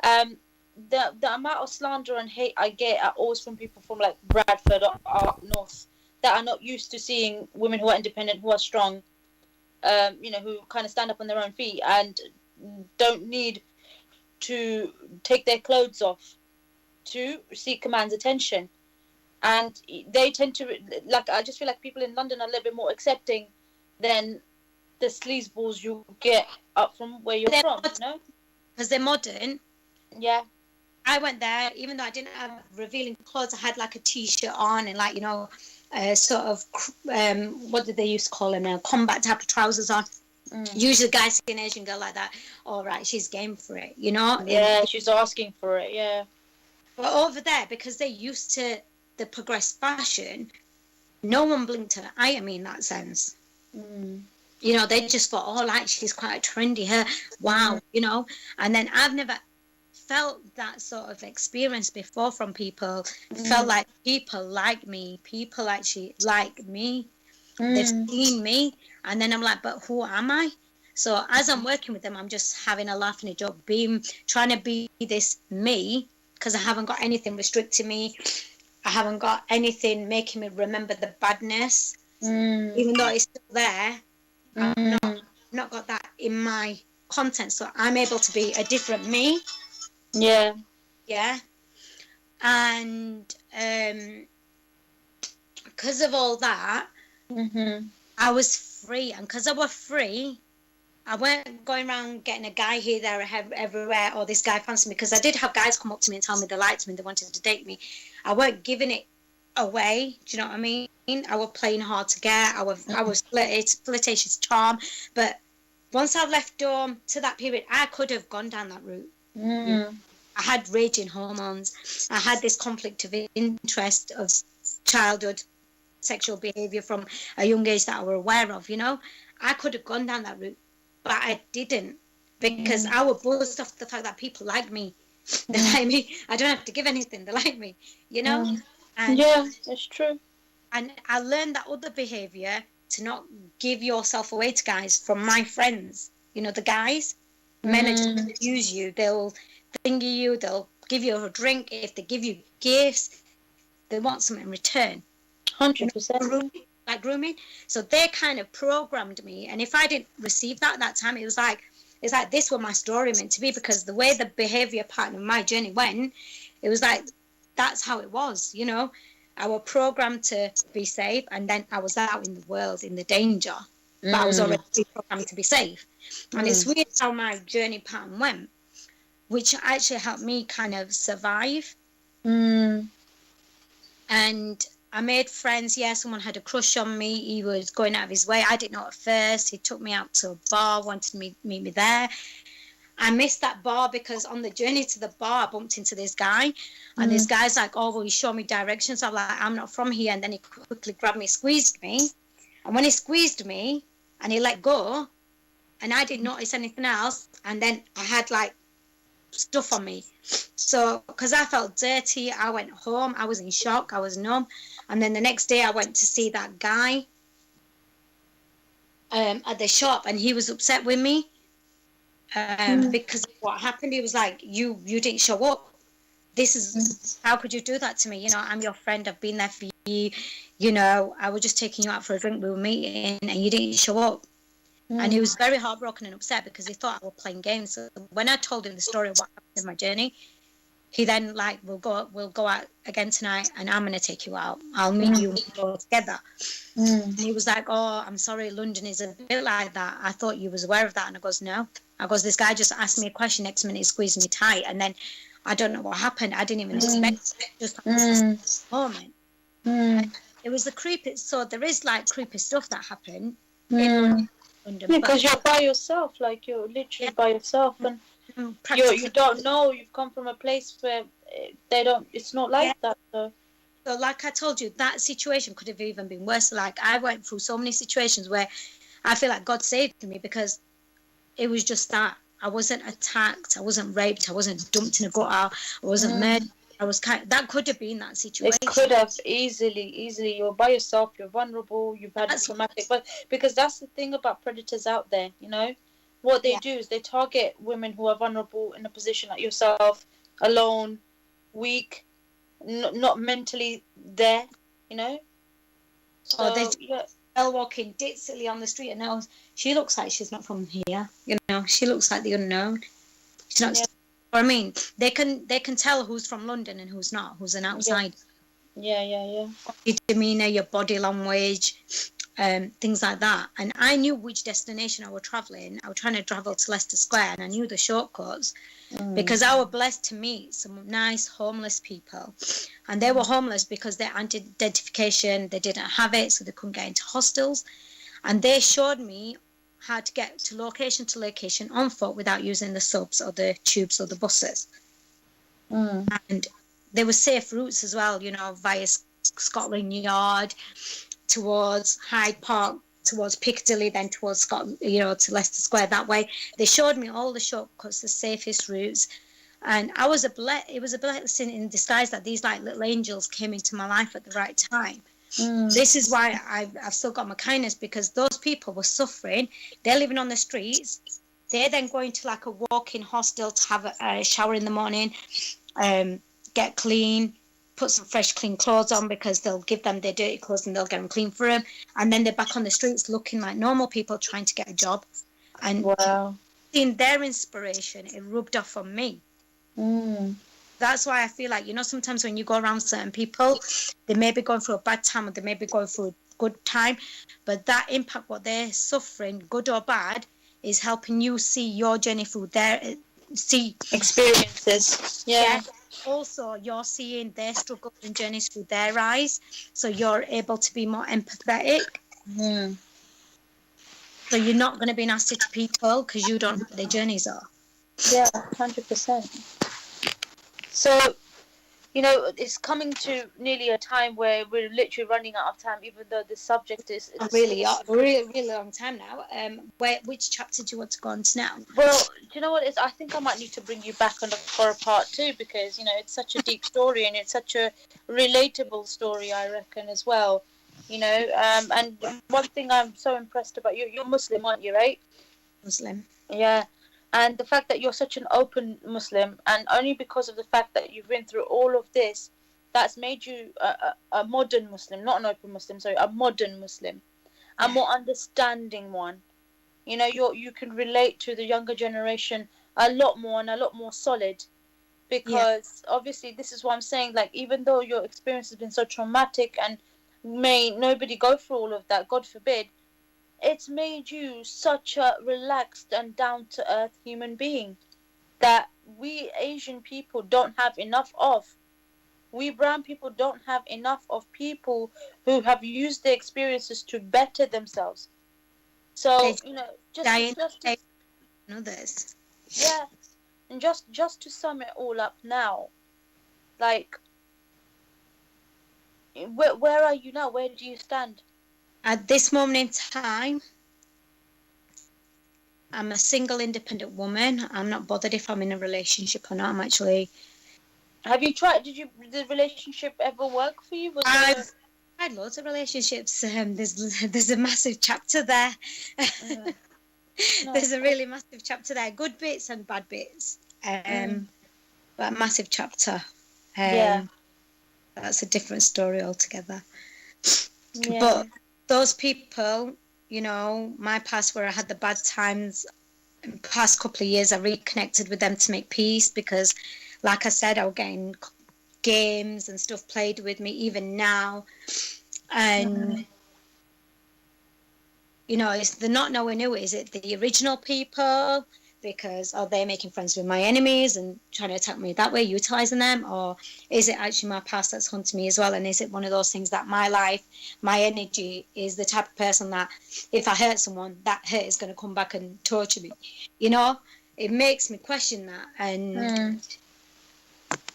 The amount of slander and hate I get are always from people from like Bradford or up north that are not used to seeing women who are independent, who are strong, you know, who kind of stand up on their own feet and don't need to take their clothes off to seek a man's attention. And they tend to, like, I just feel like people in London are a little bit more accepting than the sleazeballs you get up from where you're from, you know? Because they're modern. Yeah. I went there, even though I didn't have revealing clothes, I had like a t-shirt on and like, you know, sort of, what did they used to call them now? Combat type of trousers on. Usually guys see an Asian girl like that, all right, she's game for it, you know? Yeah, she's asking for it, yeah. But over there, because they're used to the progressed fashion, no one blinked an eye at me in that sense. You know, they just thought, oh, like, she's quite trendy, her, wow, you know? And then I've never felt that sort of experience before from people. Felt like people like me, people actually like me. They've seen me, and then I'm like, but who am I? So as I'm working with them, I'm just having a laugh and a joke, trying to be this me, because I haven't got anything restricting me. I haven't got anything making me remember the badness, even though it's still there. I've not got that in my content, so I'm able to be a different me. Yeah. And because of all that, I was free, and because I was free, I weren't going around getting a guy here, there, everywhere, or this guy fancied me, because I did have guys come up to me and tell me they liked me and they wanted to date me. I weren't giving it away. Do you know what I mean? I was playing hard to get. I was flirtatious charm. But once I left home to that period, I could have gone down that route. I had raging hormones. I had this conflict of interest of childhood sexual behaviour from a young age that I were aware of, you know. I could have gone down that route, but I didn't, because I was buzzed off the fact that people like me. They like me. I don't have to give anything. They like me, you know. And, yeah, that's true. And I learned that other behaviour, to not give yourself away to guys, from my friends. You know, the guys, men are just going to use you. They'll thingy you. They'll give you a drink. If they give you gifts, they want something in return. 100%. Like grooming. So they kind of programmed me, and if I didn't receive that at that time, it's like this was my story meant to be, because the way the behaviour pattern of my journey went, it was like that's how it was, you know. I was programmed to be safe, and then I was out in the world in the danger, but I was already programmed to be safe. And it's weird how my journey pattern went, which actually helped me kind of survive. And I made friends. Yeah, someone had a crush on me. He was going out of his way. I didn't know at first. He took me out to a bar, wanted me to meet me there. I missed that bar because on the journey to the bar, I bumped into this guy. And this guy's like, oh, well, you show me directions. I'm like, I'm not from here. And then he quickly grabbed me, squeezed me. And when he squeezed me and he let go, and I didn't notice anything else, and then I had like stuff on me. So, because I felt dirty, I went home. I was in shock. I was numb. And then the next day I went to see that guy at the shop, and he was upset with me because of what happened. He was like, you didn't show up. This is, how could you do that to me? You know, I'm your friend. I've been there for you. You know, I was just taking you out for a drink. We were meeting and you didn't show up. And he was very heartbroken and upset because he thought I was playing games. So when I told him the story of what happened in my journey, he then like, we'll go out again tonight, and I'm going to take you out. I'll meet you and we'll go together. And he was like, oh, I'm sorry, London is a bit like that. I thought you was aware of that. And I goes, no. I goes, this guy just asked me a question. Next minute he squeezed me tight. And then I don't know what happened. I didn't even expect it. Just at this moment. It was the creepy. So there is like creepy stuff that happened in London. Because you're by yourself. Like you're literally by yourself. And you don't know. You've come from a place where they don't. It's not like that. So like I told you, that situation could have even been worse. Like I went through so many situations where I feel like God saved me, because it was just that I wasn't attacked, I wasn't raped, I wasn't dumped in a gutter, I wasn't murdered. I was that could have been that situation. It could have easily. You're by yourself. You're vulnerable. You've had a traumatic, but because that's the thing about predators out there, you know. What they do is they target women who are vulnerable in a position like yourself, alone, weak, not mentally there, you know. So, they walking dizzily on the street, and now she looks like she's not from here. You know, she looks like the unknown. She's not. I mean, they can tell who's from London and who's not, who's an outsider. Yeah. Your demeanour, your body language. Things like that. And I knew which destination I was travelling. I was trying to travel to Leicester Square, and I knew the shortcuts because I was blessed to meet some nice homeless people. And they were homeless because their identification, they didn't have it, so they couldn't get into hostels. And they showed me how to get to location on foot without using the subs or the tubes or the buses. And there were safe routes as well, you know, via Scotland Yard, towards Hyde Park, towards Piccadilly, then towards Scotland, you know, to Leicester Square that way. They showed me all the shortcuts, the safest routes. And it was a blessing in disguise that these like little angels came into my life at the right time. This is why I've still got my kindness, because those people were suffering. They're living on the streets. They're then going to like a walk-in hostel to have a shower in the morning, get clean, put some fresh clean clothes on, because they'll give them their dirty clothes and they'll get them clean for them, and then they're back on the streets looking like normal people trying to get a job. And seeing their inspiration, it rubbed off on me. That's why I feel like, you know, sometimes when you go around certain people, they may be going through a bad time, or they may be going through good time, but that impact, what they're suffering, good or bad, is helping you see your journey through their experiences. Yeah. Also, you're seeing their struggles and journeys through their eyes, so you're able to be more empathetic. So you're not going to be nasty to people because you don't know what their journeys are. Yeah, 100%. So, you know, it's coming to nearly a time where we're literally running out of time, even though the subject is really long time now. Which chapter do you want to go on to now? Well, do you know what it is? I think I might need to bring you back on for a part 2 because, you know, it's such a deep story and it's such a relatable story, I reckon, as well. You know, and one thing I'm so impressed about you're Muslim, aren't you, right? Muslim. Yeah. And the fact that you're such an open Muslim, and only because of the fact that you've been through all of this, that's made you a modern Muslim, not an open Muslim, sorry, a modern Muslim, a more understanding one. You know, you can relate to the younger generation a lot more and a lot more solid, because obviously this is what I'm saying. Like, even though your experience has been so traumatic, and may nobody go through all of that, God forbid, it's made you such a relaxed and down-to-earth human being that we Asian people don't have enough of. We brown people don't have enough of people who have used their experiences to better themselves. So, you know, just to, others. yeah, and just to sum it all up now, like, where are you now? Where do you stand? At this moment in time, I'm a single, independent woman. I'm not bothered if I'm in a relationship or not. I'm actually. Have you tried? Did the relationship ever work for you? I've had loads of relationships. There's a massive chapter there. There's a really massive chapter there. Good bits and bad bits. But a massive chapter. That's a different story altogether. Yeah. But those people, you know, my past where I had the bad times, past couple of years, I reconnected with them to make peace because, like I said, I was getting games and stuff played with me even now. And, you know, it's the not knowing who. Is it the original people? Because are they making friends with my enemies and trying to attack me that way, utilizing them? Or is it actually my past that's hunting me as well? And is it one of those things that my life, my energy is the type of person that if I hurt someone, that hurt is going to come back and torture me? You know, it makes me question that. And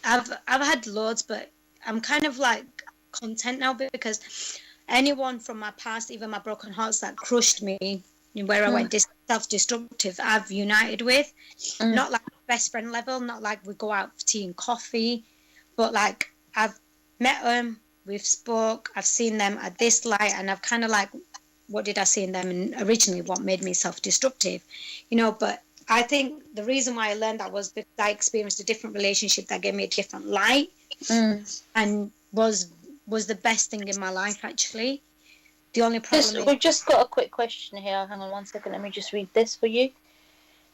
I've had loads, but I'm kind of like content now because anyone from my past, even my broken hearts that crushed me, where I went self-destructive, I've united with. Not like best friend level, not like we go out for tea and coffee, but like I've met them, we've spoke, I've seen them at this light, and I've kind of like, what did I see in them, and originally what made me self-destructive, you know. But I think the reason why I learned that was because I experienced a different relationship that gave me a different light, and was the best thing in my life, actually. The only problem we've just got a quick question here. Hang on 1 second. Let me just read this for you.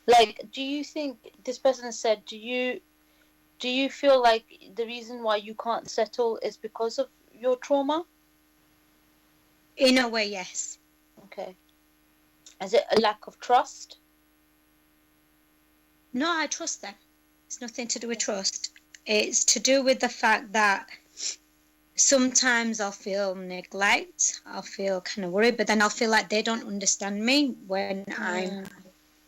Like, do you think this person has said? Do you feel like the reason why you can't settle is because of your trauma? In a way, yes. Okay. Is it a lack of trust? No, I trust them. It's nothing to do with trust. It's to do with the fact that sometimes I'll feel neglect, I'll feel kind of worried, but then I'll feel like they don't understand me when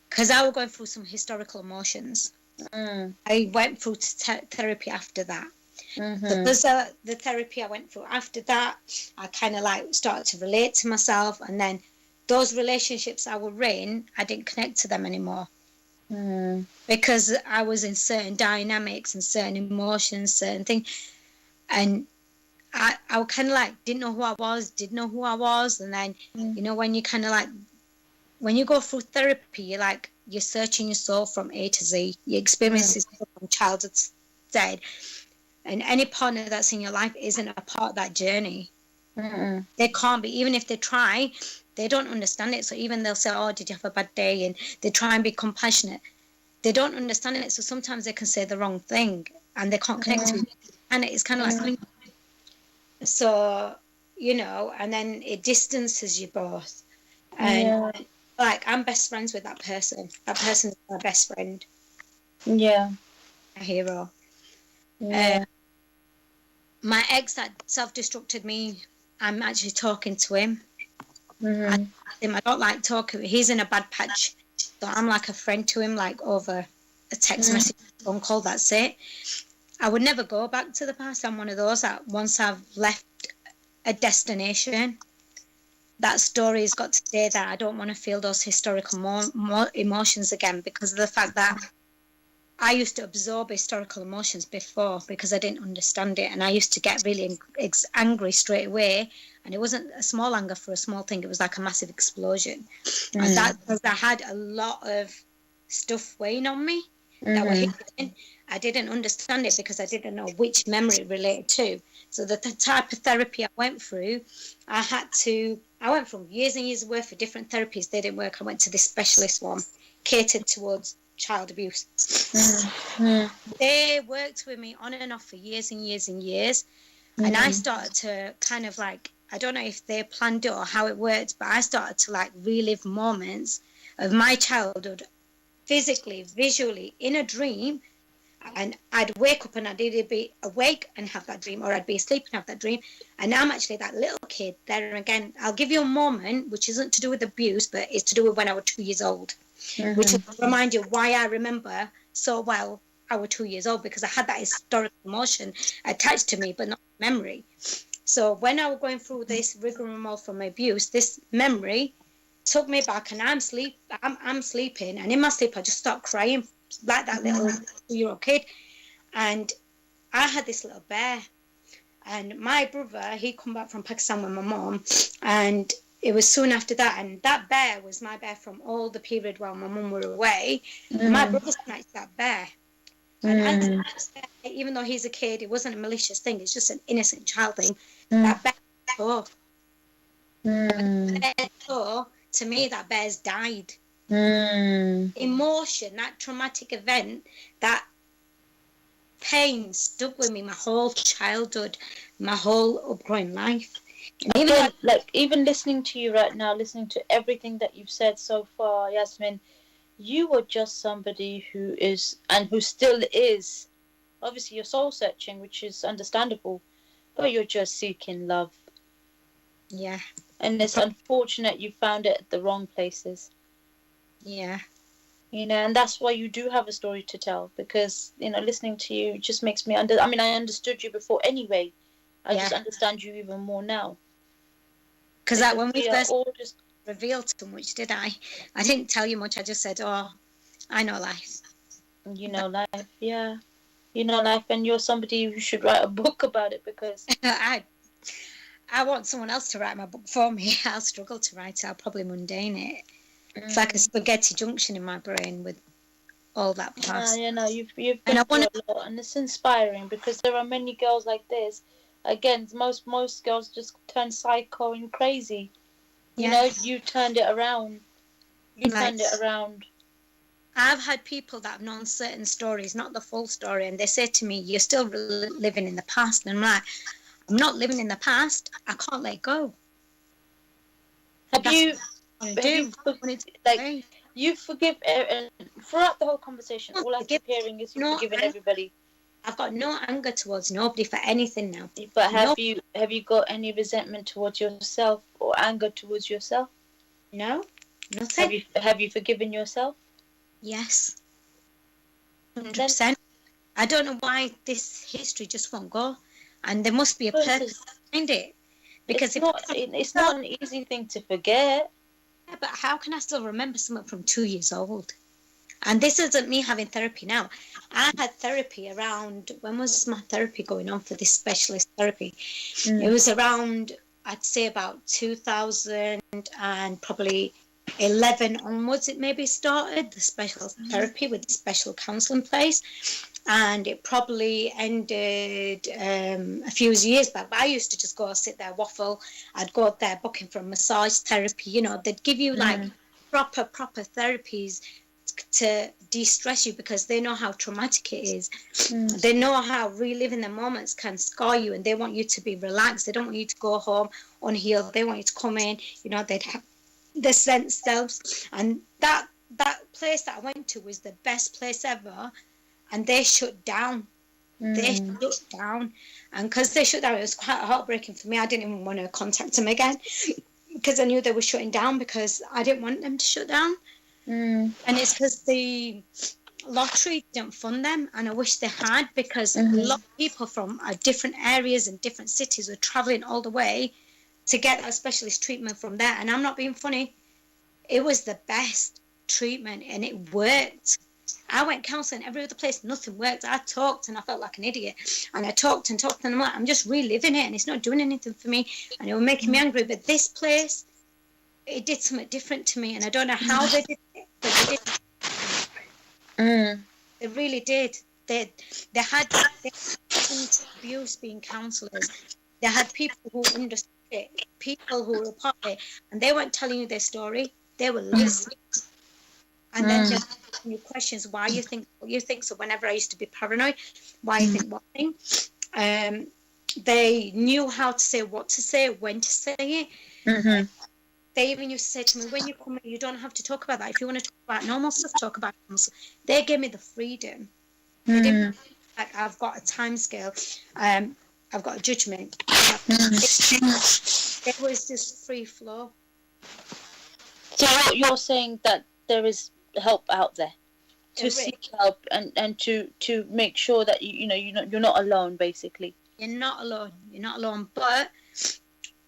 because I was going through some historical emotions. I went through therapy after that. So there's the therapy I went through after that, I kind of like started to relate to myself, and then those relationships I were in, I didn't connect to them anymore. Because I was in certain dynamics and certain emotions, certain things, and I kind of like didn't know who I was, and then you know, when you kind of like, when you go through therapy, you're searching your soul from A to Z. Your experiences from childhood dead, and any partner that's in your life isn't a part of that journey. They can't be, even if they try, they don't understand it. So even they'll say, "Oh, did you have a bad day?" and they try and be compassionate. They don't understand it, so sometimes they can say the wrong thing and they can't connect to it, and it's kind of like. So, you know, and then it distances you both. And like, I'm best friends with that person. That person is my best friend. Yeah. A hero. Yeah. My ex that self-destructed me, I'm actually talking to him. Mm-hmm. I don't like talking. He's in a bad patch, so I'm like a friend to him, like over a text message, phone call. That's it. I would never go back to the past. I'm one of those that once I've left a destination, that story's got to stay there. I don't want to feel those historical emotions again, because of the fact that I used to absorb historical emotions before because I didn't understand it, and I used to get really angry straight away. And it wasn't a small anger for a small thing; it was like a massive explosion. And that's because I had a lot of stuff weighing on me that were hidden. I didn't understand it because I didn't know which memory it related to. So the type of therapy I went through, I went from years and years worth of different therapies. They didn't work. I went to this specialist one, catered towards child abuse. They worked with me on and off for years and years and years. And I started to kind of like, I don't know if they planned it or how it worked, but I started to like relive moments of my childhood, physically, visually, in a dream. And I'd wake up and I'd either be awake and have that dream, or I'd be asleep and have that dream. And now I'm actually that little kid there again. I'll give you a moment which isn't to do with abuse, but it's to do with when I was 2 years old, which will remind you why I remember so well I was 2 years old, because I had that historical emotion attached to me, but not memory. So when I was going through this rigmarole from abuse, this memory took me back, and I'm sleeping, and in my sleep I just start crying like that little 2-year-old kid. And I had this little bear, and my brother, he come back from Pakistan with my mom, and it was soon after that, and that bear was my bear from all the period while my mum were away. My brother snatched that bear, and even though he's a kid, it wasn't a malicious thing, it's just an innocent child thing. That bear to me, that bear's died. Emotion, that traumatic event, that pain stuck with me my whole childhood, my whole upgrowing life. And even listening to you right now, listening to everything that you've said so far, Yasmin, you were just somebody who is, and who still is, obviously you're soul searching, which is understandable, but you're just seeking love. Yeah. And it's unfortunate you found it at the wrong places. Yeah. You know, and that's why you do have a story to tell, because, you know, listening to you just makes me I understood you before anyway. I just understand you even more now. Because when we first revealed so much, did I? I didn't tell you much. I just said, oh, I know life. You know life, yeah. You know life, and you're somebody who should write a book about it, because... I want someone else to write my book for me. I'll struggle to write it. I'll probably mundane it. It's like a spaghetti junction in my brain with all that past. You know, you've been through a lot, and it's inspiring, because there are many girls like this. Again, most girls just turn psycho and crazy. You know, you turned it around. Turned it around. I've had people that have known certain stories, not the full story, and they say to me, you're still living in the past. And I'm like, I'm not living in the past. I can't let go. You forgive, and throughout the whole conversation, all I keep hearing is you've forgiven everybody. I've got no anger towards nobody for anything now. But have you got any resentment towards yourself or anger towards yourself? No, nothing. Have you forgiven yourself? Yes, 100%. I don't know why this history just won't go, and there must be a purpose behind it. Because it's not an easy thing to forget. Yeah, but how can I still remember something from 2 years old? And this isn't me having therapy now. I had therapy around, when was my therapy going on for this specialist therapy? It was around, I'd say about 2000 and probably 11 onwards it maybe started, the special therapy with the special counselling place. And it probably ended a few years back. But I used to just go sit there, waffle. I'd go up there booking for a massage therapy. You know, they'd give you like proper therapies to de-stress you because they know how traumatic it is. They know how reliving the moments can scar you, and they want you to be relaxed. They don't want you to go home unhealed. They want you to come in, you know, they'd have their sense selves. And that place that I went to was the best place ever, and they shut down. They shut down, and because they shut down, it was quite heartbreaking for me. I didn't even want to contact them again because I knew they were shutting down, because I didn't want them to shut down. And it's because the lottery didn't fund them, and I wish they had, because a lot of people from different areas and different cities were traveling all the way to get that specialist treatment from there. And I'm not being funny, it was the best treatment and it worked. I went counselling every other place, nothing worked. I talked and I felt like an idiot, and I talked and I'm like, I'm just reliving it and it's not doing anything for me, and it was making me angry. But this place, it did something different to me, and I don't know how they did it, but they did. They really did. They had abuse being counsellors. They had people who understood it, people who were a part of it, and they weren't telling you their story. They were listening. And then just asking you questions, why you think what you think. So whenever I used to be paranoid, why you think what thing. They knew how to say what to say, when to say it. They even used to say to me, when you come in, you don't have to talk about that. If you want to talk about normal stuff, talk about normal stuff. They gave me the freedom. They didn't, like, I've got a time scale. I've got a judgment. It was just free flow. So you're saying that there is help out there to seek help and to make sure that you're not alone, basically. You're not alone. You're not alone. But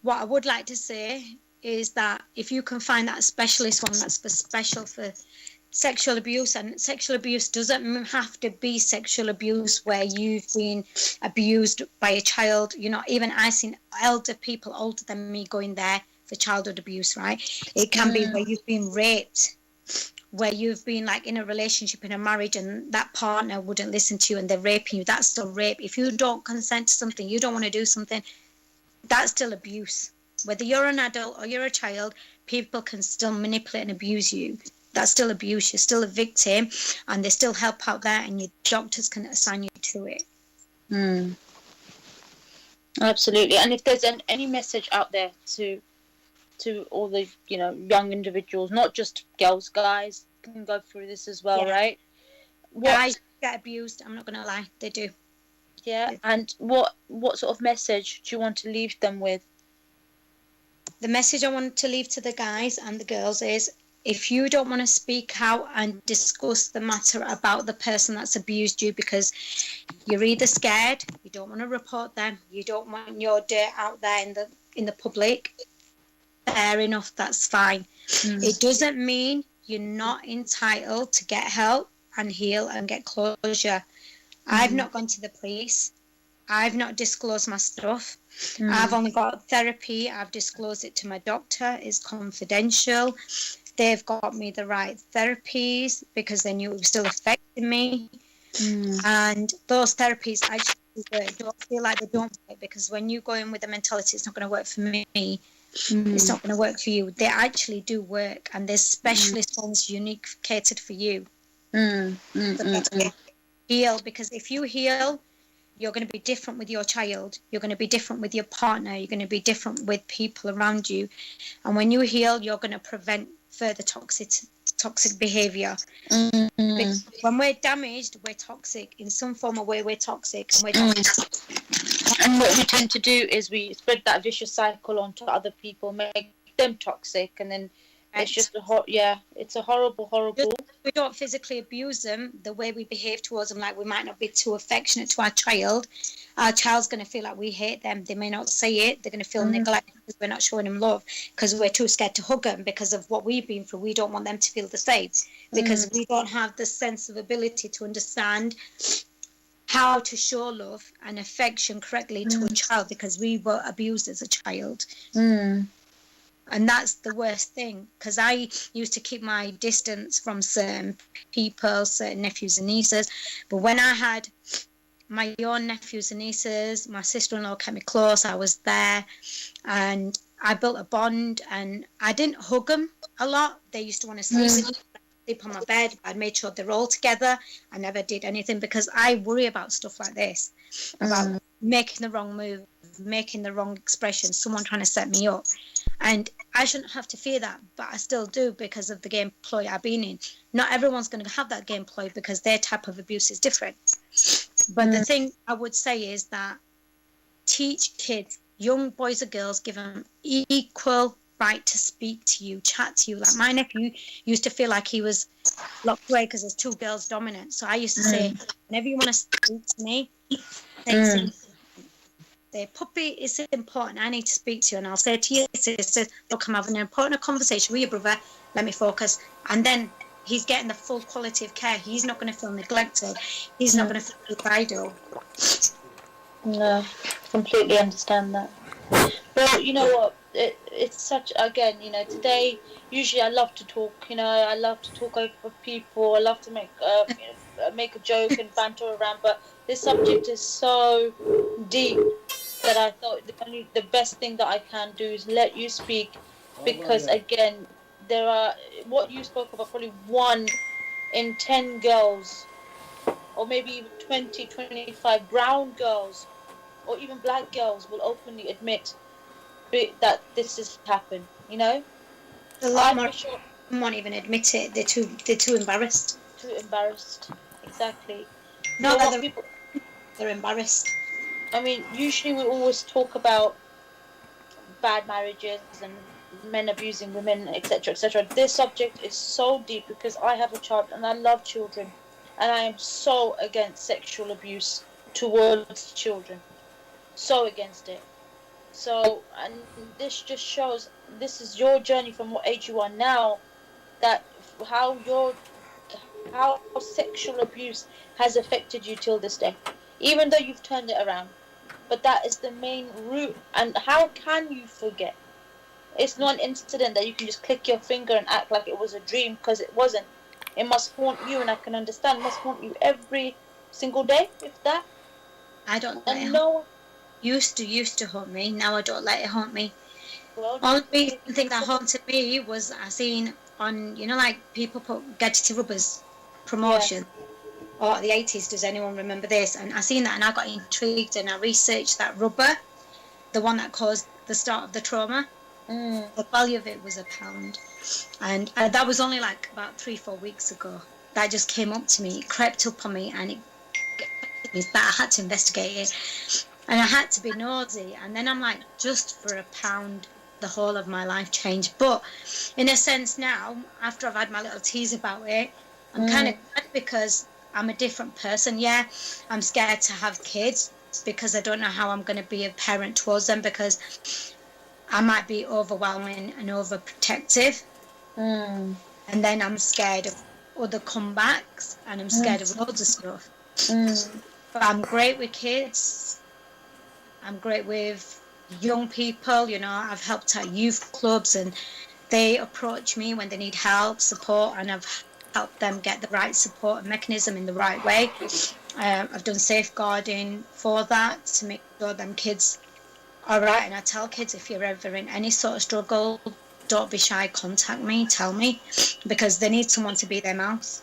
what I would like to say is that if you can find that specialist one that's special for sexual abuse, and sexual abuse doesn't have to be sexual abuse where you've been abused by a child. You know, even I've seen elder people older than me going there for childhood abuse, right? It can be where you've been raped, where you've been like in a relationship, in a marriage, and that partner wouldn't listen to you and they're raping you. That's still rape. If you don't consent to something, you don't want to do something, that's still abuse. Whether you're an adult or you're a child, people can still manipulate and abuse you. That's still abuse. You're still a victim, and they still help out there, and your doctors can assign you to it. Absolutely. And if there's any message out there to all the young individuals, not just girls, guys can go through this as well, right? Guys get abused, I'm not gonna lie, they do. And what sort of message do you want to leave them with? The message I want to leave to the guys and the girls is, if you don't want to speak out and discuss the matter about the person that's abused you because you're either scared, you don't want to report them, you don't want your dirt out there in the public, fair enough, that's fine. It doesn't mean you're not entitled to get help and heal and get closure. I've not gone to the police. I've not disclosed my stuff. I've only got therapy. I've disclosed it to my doctor. It's confidential. They've got me the right therapies because they knew it was still affecting me. And those therapies actually work. Don't feel like they don't work, because when you go in with the mentality, it's not going to work for me, it's not going to work for you. They actually do work, and there's specialist ones unique catered for you. Heal, because if you heal, you're going to be different with your child, you're going to be different with your partner, you're going to be different with people around you. And when you heal, you're going to prevent further toxic behavior. When we're damaged, we're toxic in some form or way. We're toxic, and we're toxic. And what we tend to do is we spread that vicious cycle onto other people, make them toxic, and then it's just it's a horrible. We don't physically abuse them, the way we behave towards them, like we might not be too affectionate to our child. Our child's going to feel like we hate them. They may not say it. They're going to feel neglected because we're not showing them love, because we're too scared to hug them because of what we've been through. We don't want them to feel the same, because we don't have the sense of ability to understand how to show love and affection correctly to a child, because we were abused as a child. And that's the worst thing, because I used to keep my distance from certain people, certain nephews and nieces. But when I had my own nephews and nieces, my sister-in-law kept me close. I was there, and I built a bond, and I didn't hug them a lot. They used to want to sleep with me. sleep on my bed. I made sure they're all together. I never did anything because I worry about stuff like this, about making the wrong move, making the wrong expression, someone trying to set me up. And I shouldn't have to fear that, but I still do because of the game ploy I've been in. Not everyone's going to have that game ploy because their type of abuse is different. But the thing I would say is that teach kids, young boys or girls, give them equal right to speak to you, chat to you. Like my nephew used to feel like he was locked away because there's two girls dominant. So I used to say, whenever you want to speak to me, say, puppy, it's important. I need to speak to you. And I'll say to your sister, look, I'm having an important conversation with your brother. Let me focus. And then he's getting the full quality of care. He's not going to feel neglected. He's not going to feel idle. No, completely understand that. Well, you know what? It's such, again, you know, today, usually I love to talk, you know, I love to talk over people. I love to make a joke and banter around. But this subject is so deep that I thought the best thing that I can do is let you speak, because again, there are, what you spoke about, probably 1 in 10 girls, or maybe even 20, 25 brown girls, or even black girls will openly admit that this has happened. You know, A lot more won't even admit it. They're too embarrassed. Too embarrassed, exactly. Not that they're embarrassed. I mean, usually we always talk about bad marriages and men abusing women, etc., etc. This subject is so deep because I have a child and I love children, and I am so against sexual abuse towards children. So against it. So, and this just shows, this is your journey from what age you are now, that how sexual abuse has affected you till this day, even though you've turned it around. But that is the main root. And how can you forget? It's not an incident that you can just click your finger and act like it was a dream, because it wasn't. It must haunt you, and I can understand, it must haunt you every single day, if that. I don't And no, used to haunt me. Now I don't let it haunt me. well, Only recent thing that haunted me was I seen on, you know, like people put gadgety rubbers promotion. Or the 80s, does anyone remember this? And I seen that and I got intrigued and I researched that rubber, the one that caused the start of the trauma. The value of it was £1. And that was only like about 3-4 weeks ago. That just came up to me, it crept up on me, and it that I had to investigate it. And I had to be nosy. And then I'm like, just for £1, the whole of my life changed. But in a sense now, after I've had my little tease about it, I'm kind of glad because I'm a different person. Yeah, I'm scared to have kids because I don't know how I'm going to be a parent towards them, because I might be overwhelming and overprotective. And then I'm scared of other comebacks, and I'm scared of loads of stuff. But I'm great with kids. I'm great with young people. You know, I've helped at youth clubs and they approach me when they need help, support, and I've helped them get the right support and mechanism in the right way. I've done safeguarding for that to make sure them kids are right. And I tell kids, if you're ever in any sort of struggle, don't be shy, contact me, tell me, because they need someone to be their mouse.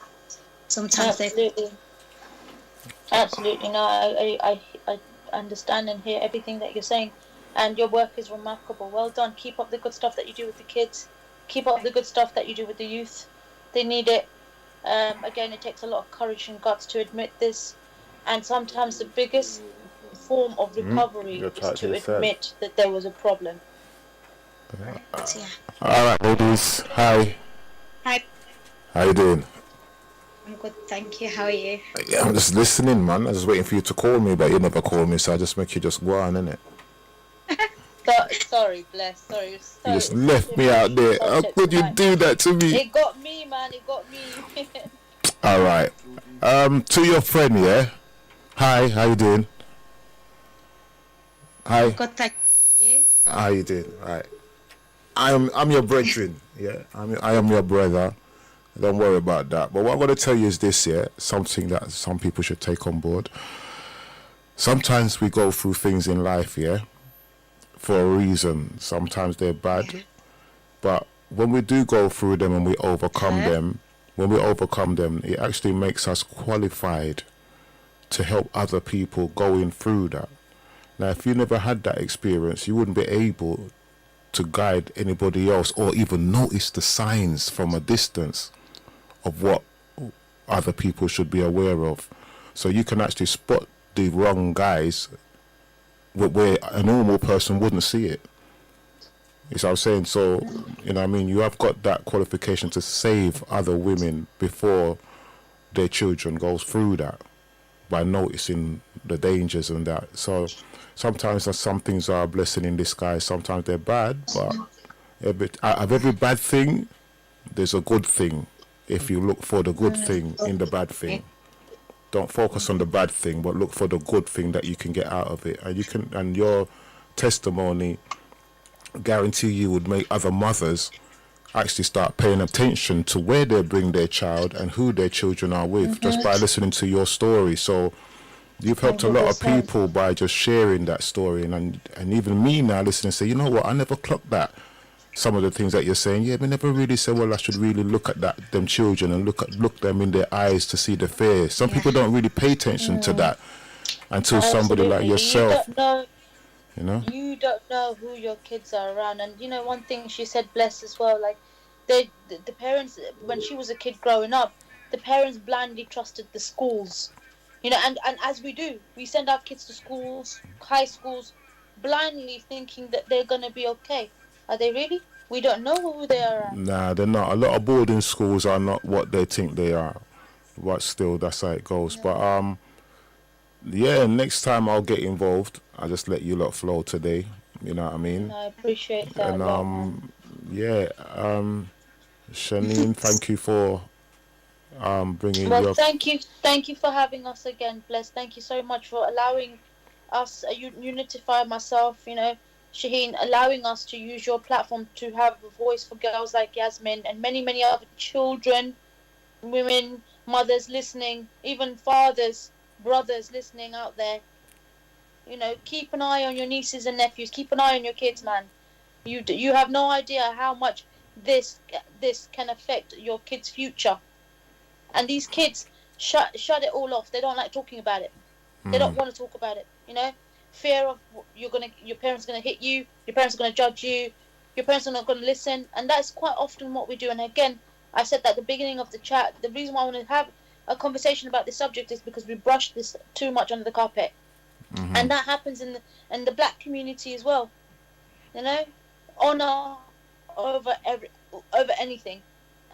Sometimes Absolutely. No, I understand and hear everything that you're saying, and your work is remarkable. Well done. Keep up the good stuff that you do with the kids. Keep up the good stuff that you do with the youth. They need it. Again, it takes a lot of courage and guts to admit this, and sometimes the biggest form of recovery is to admit that there was a problem. All right, ladies. Hi. Hi. How you doing? I'm good, thank you. How are you? Yeah, I'm just listening, man. I was waiting for you to call me, but you never called me, so I just make you just go on, innit? Sorry, bless. Sorry. You just left me out there. How could you do that to me? It got me, man. It got me. All right. To your friend, yeah. Hi. How you doing? Hi. Good, thank you. How you doing? All right. I'm your brethren. Yeah. I am your brother. Don't worry about that. But what I'm going to tell you is this, yeah. Something that some people should take on board. Sometimes we go through things in life, yeah, for a reason. Sometimes they're bad, but when we do go through them and we overcome them, when we overcome them, it actually makes us qualified to help other people going through that. Now, if you never had that experience, you wouldn't be able to guide anybody else or even notice the signs from a distance of what other people should be aware of. So you can actually spot the wrong guys where a normal person wouldn't see it. Is what I'm saying. So, you know what I mean, you have got that qualification to save other women before their children goes through that, by noticing the dangers and that. So sometimes some things are a blessing in disguise, sometimes they're bad, but out of every bad thing, there's a good thing. If you look for the good thing in the bad thing, don't focus on the bad thing, but look for the good thing that you can get out of it. And you can, and your testimony, guarantee you, would make other mothers actually start paying attention to where they bring their child and who their children are with, just by listening to your story. So you've helped a lot of people by just sharing that story, and even me now listening, say, you know what, I never clocked that. Some of the things that you're saying, we never really said, well, I should really look at them children and look them in their eyes to see the fear. Some people don't really pay attention to that until somebody like yourself, you don't know who your kids are around. And you know, one thing she said, bless as well, like the parents, when she was a kid growing up, the parents blindly trusted the schools, you know, and as we do, we send our kids to schools, high schools, blindly thinking that they're going to be okay. Are they really? We don't know who they are. Nah, they're not. A lot of boarding schools are not what they think they are, but still, that's how it goes. But next time I'll get involved. I'll just let you lot flow today. You know what I mean? I appreciate that. And Shaheen, thank you for bringing your... thank you for having us again, Bless. Thank you so much for allowing us, Unitify, myself, you know, Shaheen, allowing us to use your platform to have a voice for girls like Yasmin and many, many other children, women, mothers listening, even fathers, brothers listening out there. You know, keep an eye on your nieces and nephews. Keep an eye on your kids, man. You have no idea how much this can affect your kids' future. And these kids shut it all off. They don't like talking about it. They don't want to talk about it. You know, fear of your parents are gonna hit you. Your parents are gonna judge you. Your parents are not gonna listen. And that's quite often what we do. And again, I said that at the beginning of the chat. The reason why I want to have a conversation about this subject is because we brush this too much under the carpet. And that happens in the black community as well. You know, honor over anything,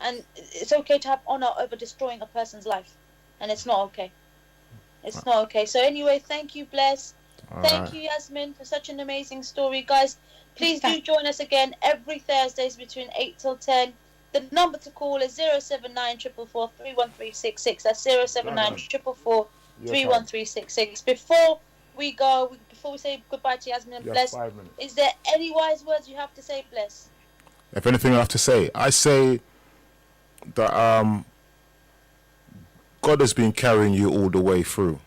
and it's okay to have honor over destroying a person's life, and it's not okay. It's not okay. So anyway, thank you, Bless. Thank you, Yasmin, for such an amazing story, guys. Please do join us again every Thursdays between 8 till 10. The number to call is 079 444 31366. That's 079 444 31366. Before we say goodbye to Yasmin and Bless, 5 minutes. Is there any wise words you have to say, Bless? If anything I have to say, I say that God has been carrying you all the way through.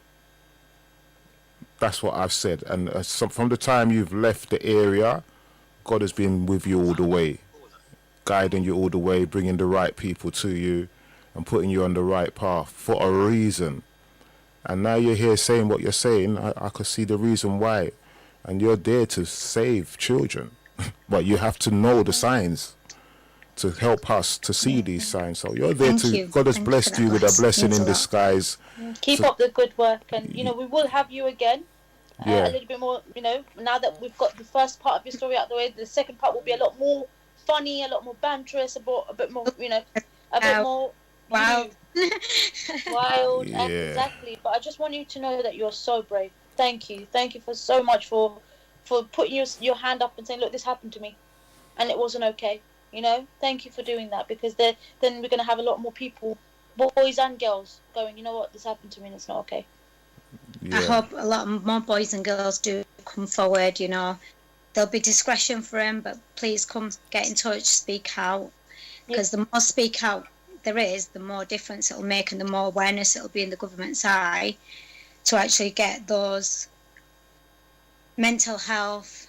That's what I've said. And from the time you've left the area, God has been with you all the way, guiding you all the way, bringing the right people to you and putting you on the right path for a reason. And now you're here saying what you're saying. I could see the reason why. And you're there to save children. But you have to know the signs to help us to see these signs. So you're there God has blessed you with a blessing in disguise. Keep up the good work. And, you know, we will have you again. A little bit more, you know, now that we've got the first part of your story out the way, the second part will be a lot more funny, a lot more banterous, a bit more, you know, a bit more wild. Wild, exactly. But I just want you to know that you're so brave. Thank you for so much for putting your hand up and saying, look, this happened to me and it wasn't okay. You know, thank you for doing that, because then we're going to have a lot more people, boys and girls, going, you know what, this happened to me and it's not okay. I hope a lot more boys and girls do come forward. You know, there'll be discretion for them, but please come get in touch, speak out, because the more speak out there is, the more difference it'll make and the more awareness it'll be in the government's eye to actually get those mental health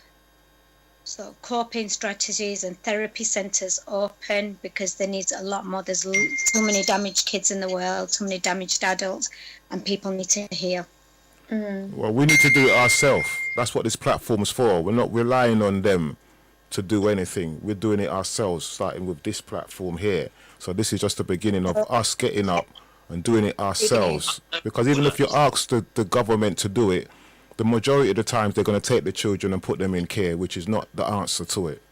So coping strategies and therapy centres open because there needs a lot more. There's so many damaged kids in the world, so many damaged adults, and people need to heal. Well, we need to do it ourselves. That's what this platform is for. We're not relying on them to do anything. We're doing it ourselves, starting with this platform here. So this is just the beginning of us getting up and doing it ourselves. Because even if you ask the government to do it, the majority of the times they're going to take the children and put them in care, which is not the answer to it.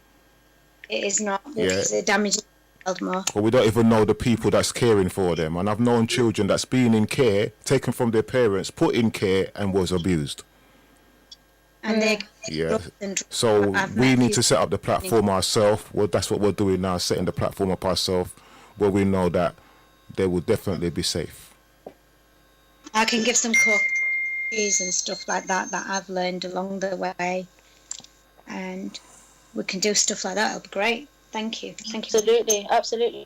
It is not, because it damages the world more. But we don't even know the people that's caring for them. And I've known children that's been in care, taken from their parents, put in care and was abused. And they so we need to set up the platform ourselves. Well, that's what we're doing now, setting the platform up ourselves, where we know that they will definitely be safe. I can give some cookies and stuff like that I've learned along the way, and we can do stuff like that. It'll be great. Thank you. Absolutely.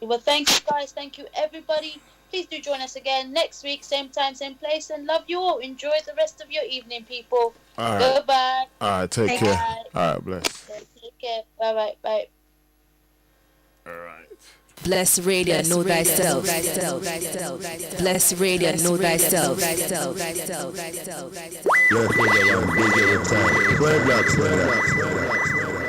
Well, thank you guys. Thank you everybody. Please do join us again next week, same time, same place, and love you all. Enjoy the rest of your evening, people. All right. Goodbye. All right, take care. All right, bless. Take care. Bye. All right. Bless Radio, know thyself. Bless Radio, know thyself. Bless Radio, know thyself.